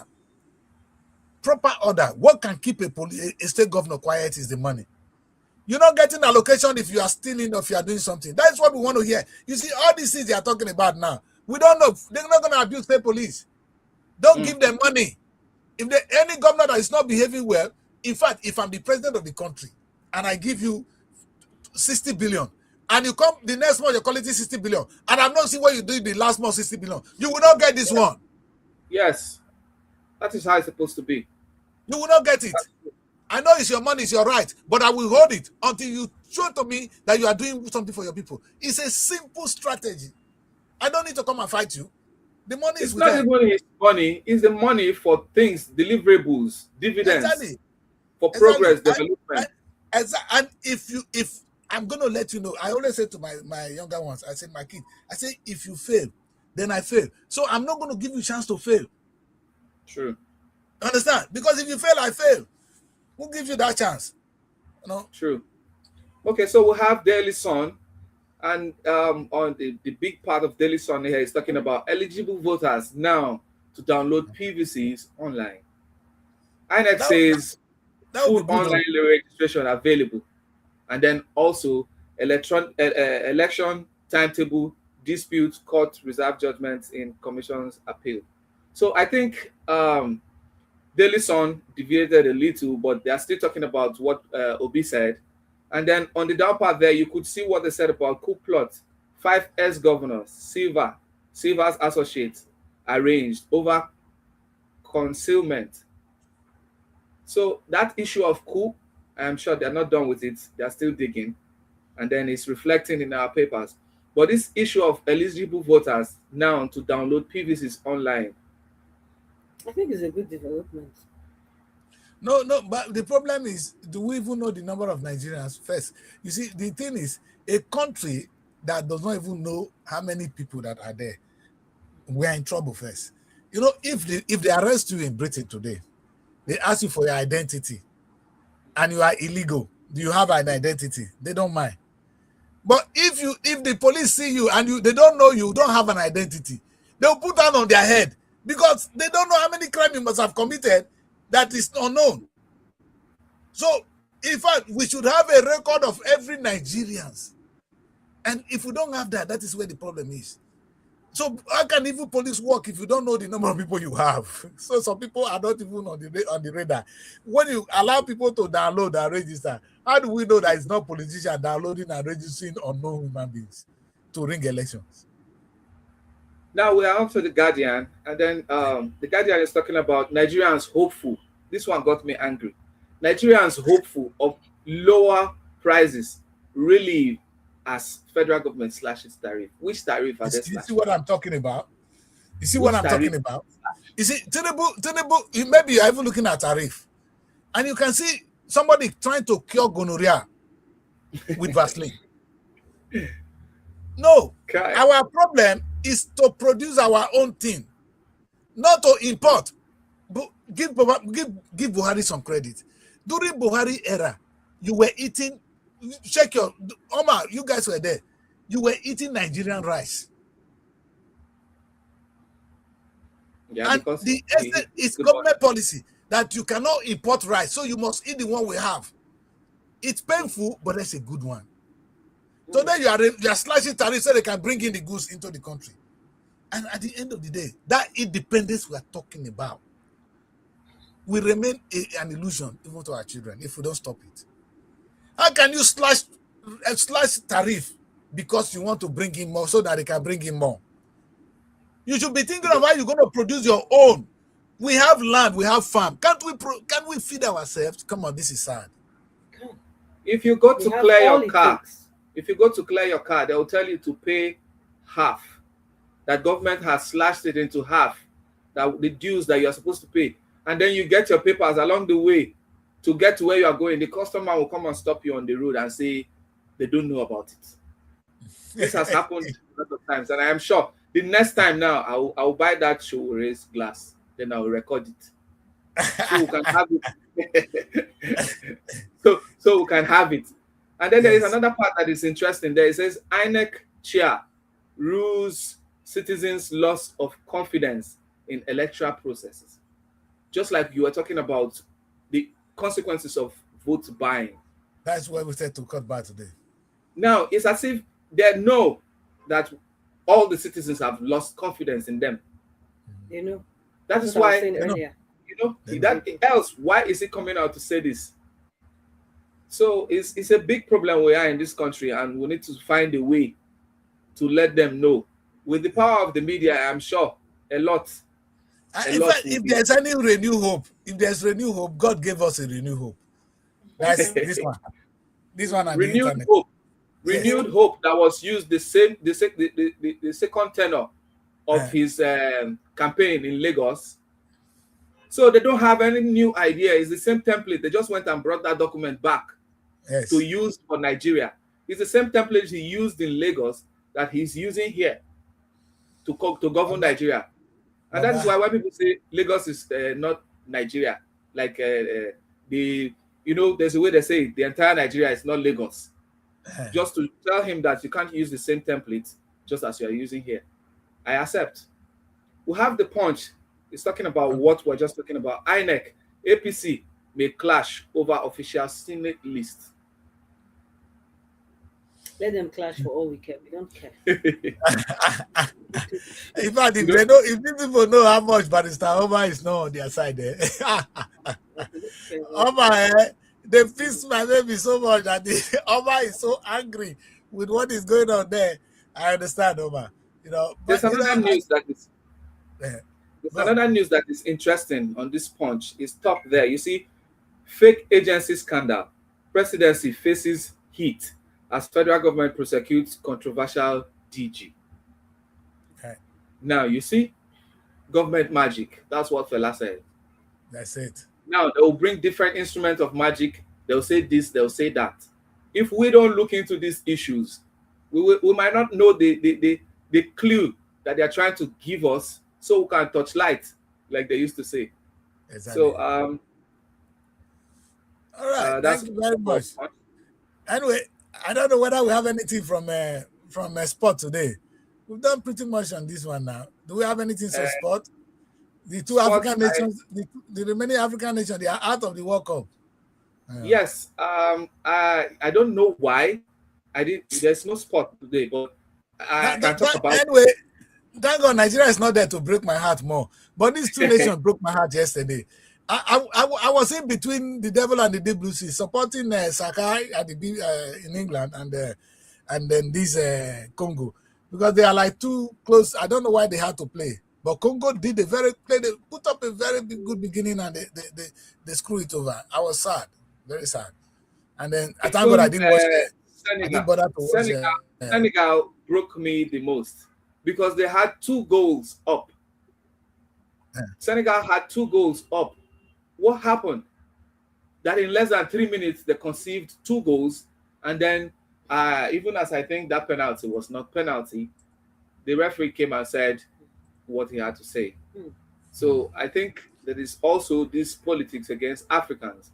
what can keep a state governor quiet is the money. You're not getting allocation if you are stealing or if you are doing something. That's what we want to hear. You see, all these things they are talking about now, we don't know. They're not going to abuse state police. Don't give them money. If any governor that is not behaving well, in fact, if I'm the president of the country and I give you 60 billion, and you come the next month, you're calling it 60 billion, and I'm not seeing what you did the last month 60 billion, you will not get this one. Yes. That is how it's supposed to be. You will not get it. I know it's your money, it's your right, but I will hold it until you show to me that you are doing something for your people. It's a simple strategy. I don't need to come and fight you. The money is with them. It's not even his money. It's the money for things, deliverables, dividends, Exactly. for progress, development. And if I'm going to let you know, I always say to my younger ones, I say, my kid, I say, if you fail, then I fail. So I'm not going to give you a chance to fail. True. Understand? Because if you fail, I fail. Who gives you that chance? You know? True. Okay, so we'll have Daily Sun, and on the big part of Daily Sun here is talking about eligible voters now to download PVCs online. INEC says full online registration available, and then also election timetable, dispute, court reserve judgments in commission's appeal. So I think Daily Sun deviated a little, but they are still talking about what Obi said. And then on the down part there, you could see what they said about coup plot. 5 ex-governors, Silva's associates, arranged over concealment. So that issue of coup, I'm sure they're not done with it. They're still digging. And then it's reflecting in our papers. But this issue of eligible voters now to download PVCs online, I think it's a good development. No, but the problem is, do we even know the number of Nigerians first? You see, the thing is, a country that does not even know how many people that are there, we are in trouble first. You know, if they arrest you in Britain today, they ask you for your identity, and you are illegal, do you have an identity? They don't mind. But if the police see you and they don't know you don't have an identity, they'll put that on their head because they don't know how many crimes you must have committed that is unknown. So, in fact, we should have a record of every Nigerians. And if we don't have that, that is where the problem is. So how can even police work if you don't know the number of people you have? So some people are not even on the radar. When you allow people to download and register, how do we know that it's not politicians downloading and registering unknown human beings to ring elections? Now we are on to the Guardian, and then the Guardian is talking about Nigerians hopeful. This one got me angry. Nigerians hopeful of lower prices relief as federal government slashes tariff. Which tariff are they slashing? You see what I'm talking about? You see what I'm talking about? You see, Tinubu, maybe you're even looking at tariff, and you can see somebody trying to cure gonorrhea with Vaseline. No, okay. Our problem is to produce our own thing, not to import. But give Buhari some credit. During Buhari era, you were eating. Check your Omar. You guys were there. You were eating Nigerian rice. Yeah, and the essence is government policy that you cannot import rice, so you must eat the one we have. It's painful, but that's a good one. So then you are slashing tariffs so they can bring in the goods into the country. And at the end of the day, that independence we are talking about will remain an illusion even to our children if we don't stop it. How can you slash tariff because you want to bring in more so that they can bring in more? You should be thinking of how you're going to produce your own. We have land, we have farm. Can't we feed ourselves? Come on, this is sad. If you go to clear your car, they will tell you to pay half. That government has slashed it into half. That the dues that you are supposed to pay, and then you get your papers along the way to get to where you are going. The customer will come and stop you on the road and say they don't know about it. This has happened a lot of times, and I am sure the next time now I will buy that show raised glass. Then I will record it so we can have it. so we can have it. And then there is another part that is interesting. There it says INEC chair rules citizens' loss of confidence in electoral processes. Just like you were talking about the consequences of vote buying. That's why we said to cut back today. Now, it's as if they know that all the citizens have lost confidence in them. You know, That that's is what I was why, saying They know. earlier. that else, why is he coming out to say this? So it's a big problem we are in this country, and we need to find a way to let them know. With the power of the media, I'm sure a lot In fact, will if be. there's any renewed hope, if there's renewed hope, God gave us a renewed hope. That's this one. This one on the renewed internet. hope, Yes. renewed hope that was used the second tenor of Eh, his campaign in Lagos. So they don't have any new idea. It's the same template. They just went and brought that document back to yes. use for Nigeria. It's the same template he used in Lagos that he's using here to govern Baba, Nigeria. And that is Baba. why when people say Lagos is not Nigeria, like the there's a way they say the entire Nigeria is not Lagos. Eh, Just to tell him that you can't use the same template just as you are using here. I accept. We have the punch. It's talking about what we're just talking about. INEC, APC may clash over official Senate list. Let them clash for all we care. We don't care. In fact, You know, if these people know how much Barrister Omar is not on their side, We don't care. Omar, they pissed my baby so much that Omar is so angry with what is going on there. I understand, Omar. there's But another news that is eh, there's go on. another news that is interesting on this punch. It's top there. You see, fake agency scandal. Presidency faces heat as federal government prosecutes controversial DG. Okay, Now you see, government magic. That's what Fela said. that's it. Now they will bring different instruments of magic. They'll say this, they'll say that. If we don't look into these issues, we might not know the clue that they're trying to give us so we can touch light, like they used to say. Exactly. So All right. that's Thank you very much. Anyway, I don't know whether we have anything from sport today. We've done pretty much on this one now. Do we have anything from sport? The two sports. African nations, the remaining African nations, they are out of the World Cup. Yes. I don't know why. I did. There's no sport today, but I can talk about. Anyway, thank God Nigeria is not there to break my heart more. But these two nations broke my heart yesterday. I was in between the devil and the deep blue sea, supporting Sakai at in England and then this Congo, because they are like too close. I don't know why they had to play, but Congo did they put up a very good beginning and they screw it over. I was sad, very sad. And then I thank God I didn't watch. I didn't bother to watch. Senegal broke me the most because they had 2 goals up. Senegal had 2 goals up. What happened? That in less than 3 minutes they conceived 2 goals, and then even as I think that penalty was not penalty, the referee came and said what he had to say. So I think there is also this politics against Africans.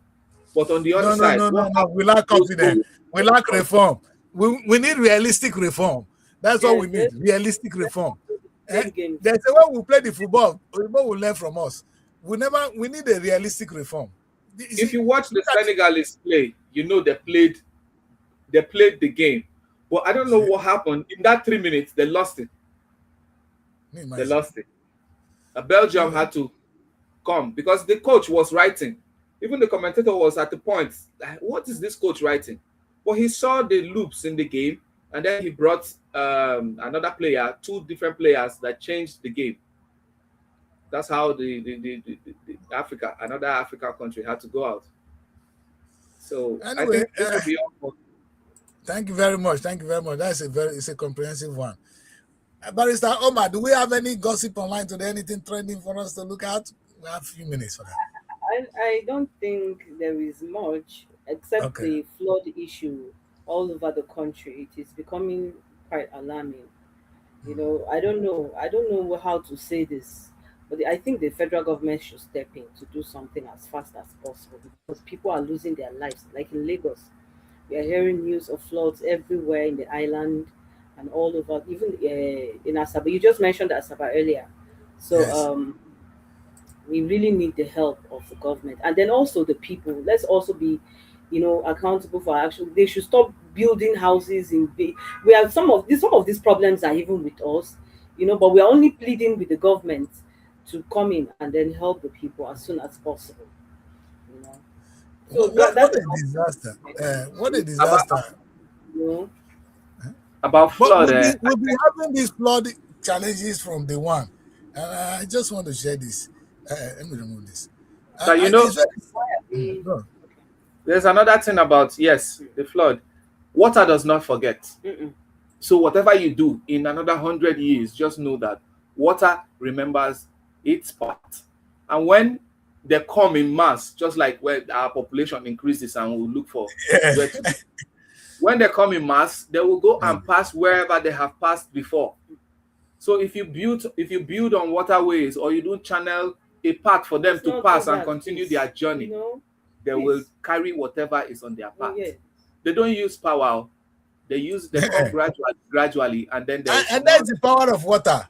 But on the other side, no. We lack confidence. We lack reform. We need realistic reform. That's what we need. Realistic reform. There's a way we play the football. We will learn from us. We need a realistic reform. If you watch the Senegalese play, you know they played the game. But I don't know what happened. In that 3 minutes, they lost it. They lost it. Belgium had to come because the coach was writing. Even the commentator was at the point, what is this coach writing? Well, he saw the loops in the game, and then he brought another player, 2 different players that changed the game. That's how the another African country had to go out. So anyway, I think this will be all. Thank you very much. Thank you very much. It's a comprehensive one. Barrister Omar, do we have any gossip online today? Anything trending for us to look at? We have a few minutes for that. I don't think there is much except the flood issue all over the country. It is becoming quite alarming. I don't know how to say this, but I think the federal government should step in to do something as fast as possible because people are losing their lives. Like in Lagos, we are hearing news of floods everywhere in the island and all over, even in Asaba. You just mentioned Asaba earlier. So Yes. we really need the help of the government, and then also the people. Let's also be, accountable for our action. They should stop building houses in big. We have some of these problems are even with us, but we are only pleading with the government to come in and then help the people as soon as possible. You know, so What that's a disaster. What a About disaster. you know. But flood, we'll be having these flood challenges from the one. And I just want to share this. Let me remove this. but It's very. We, Go. there's another thing about, yes, the flood. Water does not forget. mm-mm. So whatever you do in another 100 years, just know that water remembers its part. And when they come in mass, just like when our population increases and we look for Yeah. where to, when they come in mass, they will go and pass wherever they have passed before. So if you build on waterways, or you don't channel a path for them Let's to not do pass and that, continue please. their journey, they will Please. carry whatever is on their Oh, path. yeah. They don't use power. They come gradually, and then there is And one. that's the power of water.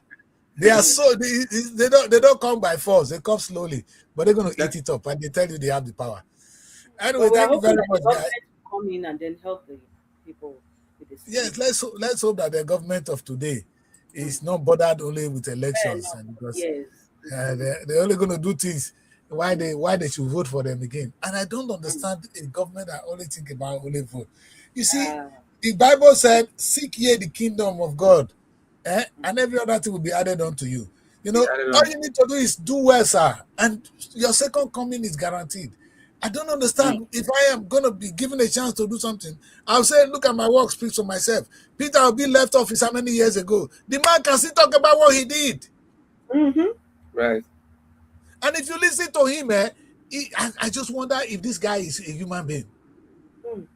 They are so they don't come by force, they come slowly, but they're gonna eat it up and they tell you they have the power. Anyway, But we are thank you hoping very that the much, guys. government will come in and then help the people with the Yes, situation. let's hope that the government of today is not bothered only with Fair elections, enough. and because Yes. they're only going to do things why they should vote for them again. And I don't Mm. understand a government that only think about only vote. You see, Uh, the Bible said, "Seek ye the kingdom of God, and every other thing will be added unto you." I All don't you need to do is do well, sir, and your second coming is guaranteed. I don't know. understand. If I am going to be given a chance to do something, I'll say, look at my work, speaks for myself. Peter Obi left office how many years ago? The man can still talk about what he did. mm-hmm. Right. And if you listen to him, I just wonder if this guy is a human being. Mm.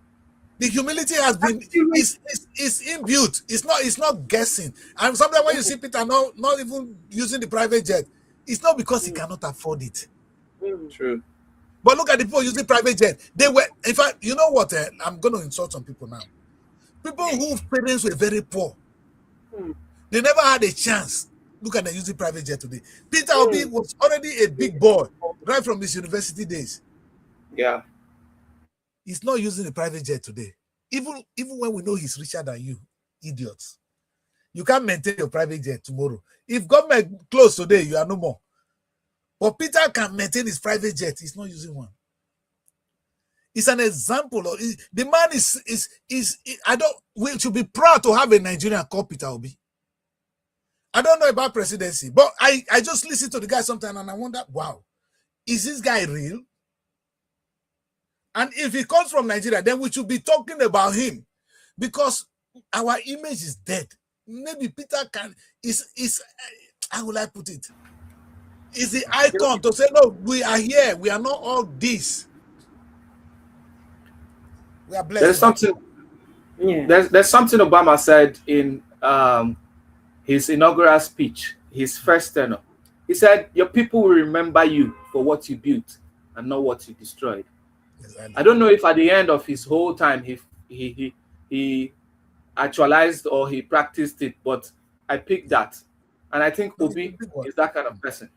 The humility has been Accurate. is inbuilt. It's not guessing. And sometimes when you see Peter not even using the private jet, it's not because he Mm. cannot afford it. Mm. True. But look at the people using private jet. They were, in fact, you know what? I'm going to insult some people now. People whose parents were very poor, Mm. they never had a chance. Look at them using private jet today. Peter Obi Mm. was already a big boy right from his university days. Yeah. He's not using a private jet today. Even when we know he's richer than you, idiots. You can't maintain your private jet tomorrow. If government close today, you are no more. But Peter can maintain his private jet. He's not using one. It's an example of the man is I don't we should be proud to have a Nigerian called Peter Obi. I don't know about presidency, but I just listen to the guy sometimes and I wonder, wow, is this guy real? And if he comes from Nigeria, then we should be talking about him because our image is dead. Maybe Peter is how will I put it? Is the icon to say, no, we are here. We are not all this. We are blessed. There's something. Yeah. There's something Obama said in his inaugural speech, his first tenure. He said, "Your people will remember you for what you built and not what you destroyed." Exactly. I don't know if at the end of his whole time he actualized or he practiced it, but I picked that, and I think Obi is that kind of person.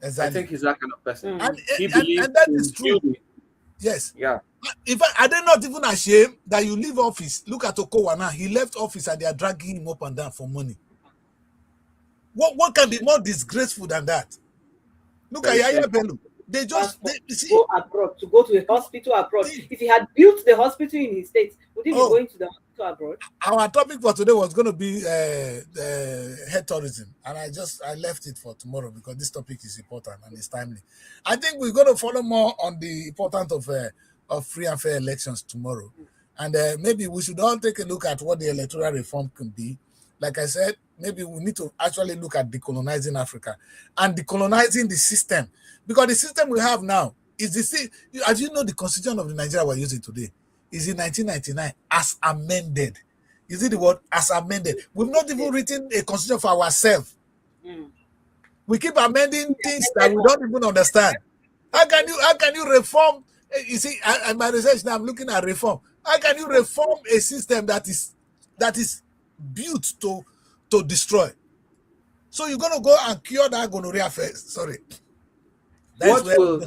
Exactly. I think he's that kind of person. Mm. He believes and that in is true. building. Yes. Yeah. In fact, are they not even ashamed that you leave office? Look at Okowa now. He left office and they are dragging him up and down for money. What can be more disgraceful than that? Look at Yaya Bello. They see, go abroad to go to a hospital abroad. If he had built the hospital in his state, would he be going to the hospital abroad? Our topic for today was going to be health tourism, and I left it for tomorrow because this topic is important and it's timely. I think we're going to follow more on the importance of free and fair elections tomorrow, and maybe we should all take a look at what the electoral reform can be. Like I said, maybe we need to actually look at decolonizing Africa and decolonizing the system, because the system we have now is the same. As you know, the constitution of the Nigeria we're using today is in 1999 as amended. You see the word as amended. We've not even written a constitution for ourselves. We keep amending things that we don't even understand. How can you reform? You see, and my research now, I'm looking at reform. How can you reform a system that is built to destroy? So you're going to go and cure that gonorrhea first. Sorry. What will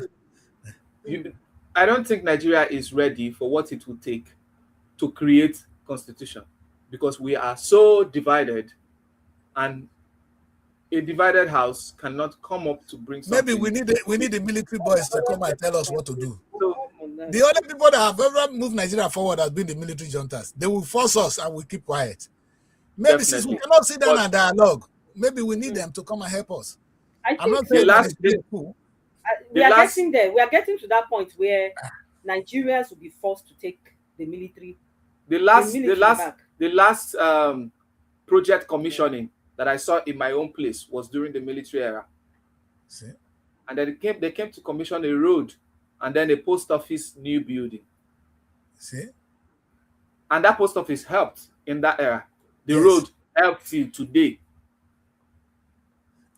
I don't think Nigeria is ready for what it will take to create constitution, because we are so divided, and a divided house cannot come up to bring something. Maybe we need the military boys to come and tell us what to do. So, the only people that have ever moved Nigeria forward has been the military juntas. They will force us and we keep quiet. Maybe definitely. since we cannot sit down and dialogue, maybe we need them to come and help us. I'm not saying we are getting there. We are getting to that point where Nigerians will be forced to take the military. The last project commissioning that I saw in my own place was during the military era. See? And then they came to commission a road and then a post office new building. See? And that post office helped in that era. The road helped till today.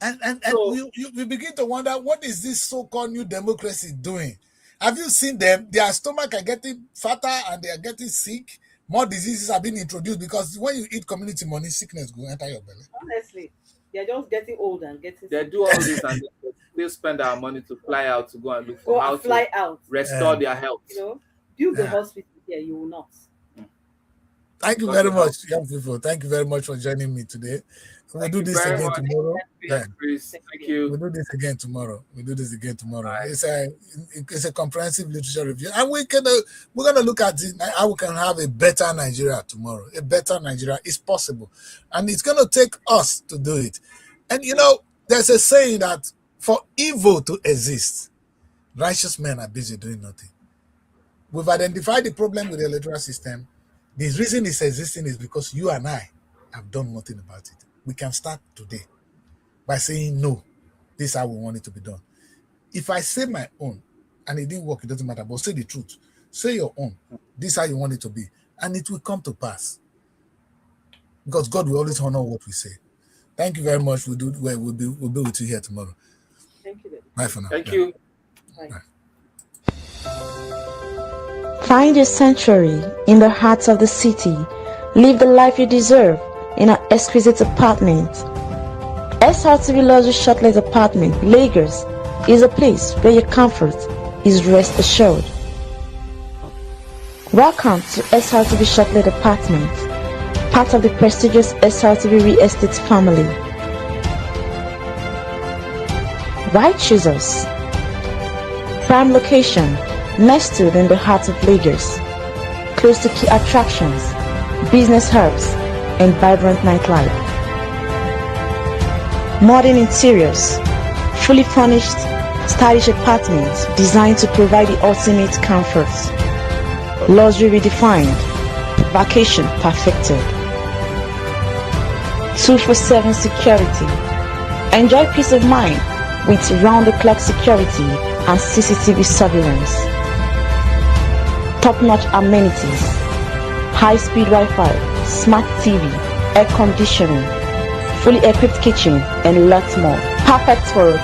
And so, you begin to wonder, what is this so-called new democracy doing? Have you seen them? Their stomach are getting fatter and they are getting sick. More diseases are being introduced because when you eat community money, sickness will enter your belly. Honestly, they're just getting old and getting They sick. do all this and they spend our money to fly out to go and look for how to restore their health. You know, build the hospital here, you will not. Thank you very much, young people. Thank you very much for joining me today. We'll do this again tomorrow. Thank you. We'll do this again tomorrow. Right. It's a comprehensive literature review, and we're gonna look at it, how we can have a better Nigeria tomorrow. A better Nigeria is possible, and it's gonna take us to do it. And you know, there's a saying that for evil to exist, righteous men are busy doing nothing. We've identified the problem with the electoral system. The reason it's existing is because you and I have done nothing about it. We can start today by saying, no, this is how we want it to be done. If I say my own and it didn't work, it doesn't matter, but say the truth. Say your own. This is how you want it to be. And it will come to pass. Because God will always honor what we say. Thank you very much. We'll be with you here tomorrow. Thank you. Bye for now. Thank you. Bye. Find your sanctuary in the heart of the city. Live the life you deserve in an exquisite apartment. Srtv Luxury Shortlet Apartment, Lagos, is a place where your comfort is rest assured. Welcome to Srtv Shortlet Apartment, part of the prestigious Srtv Real Estate family. Why choose us? Prime location, nestled in the heart of Lagos, close to key attractions, business hubs, and vibrant nightlife. Modern interiors, fully furnished, stylish apartments designed to provide the ultimate comfort. Luxury redefined, vacation perfected. 24/7 security. Enjoy peace of mind with round-the-clock security and CCTV surveillance. Top-notch amenities, high-speed Wi-Fi, smart TV, air conditioning, fully equipped kitchen, and lots more. Perfect for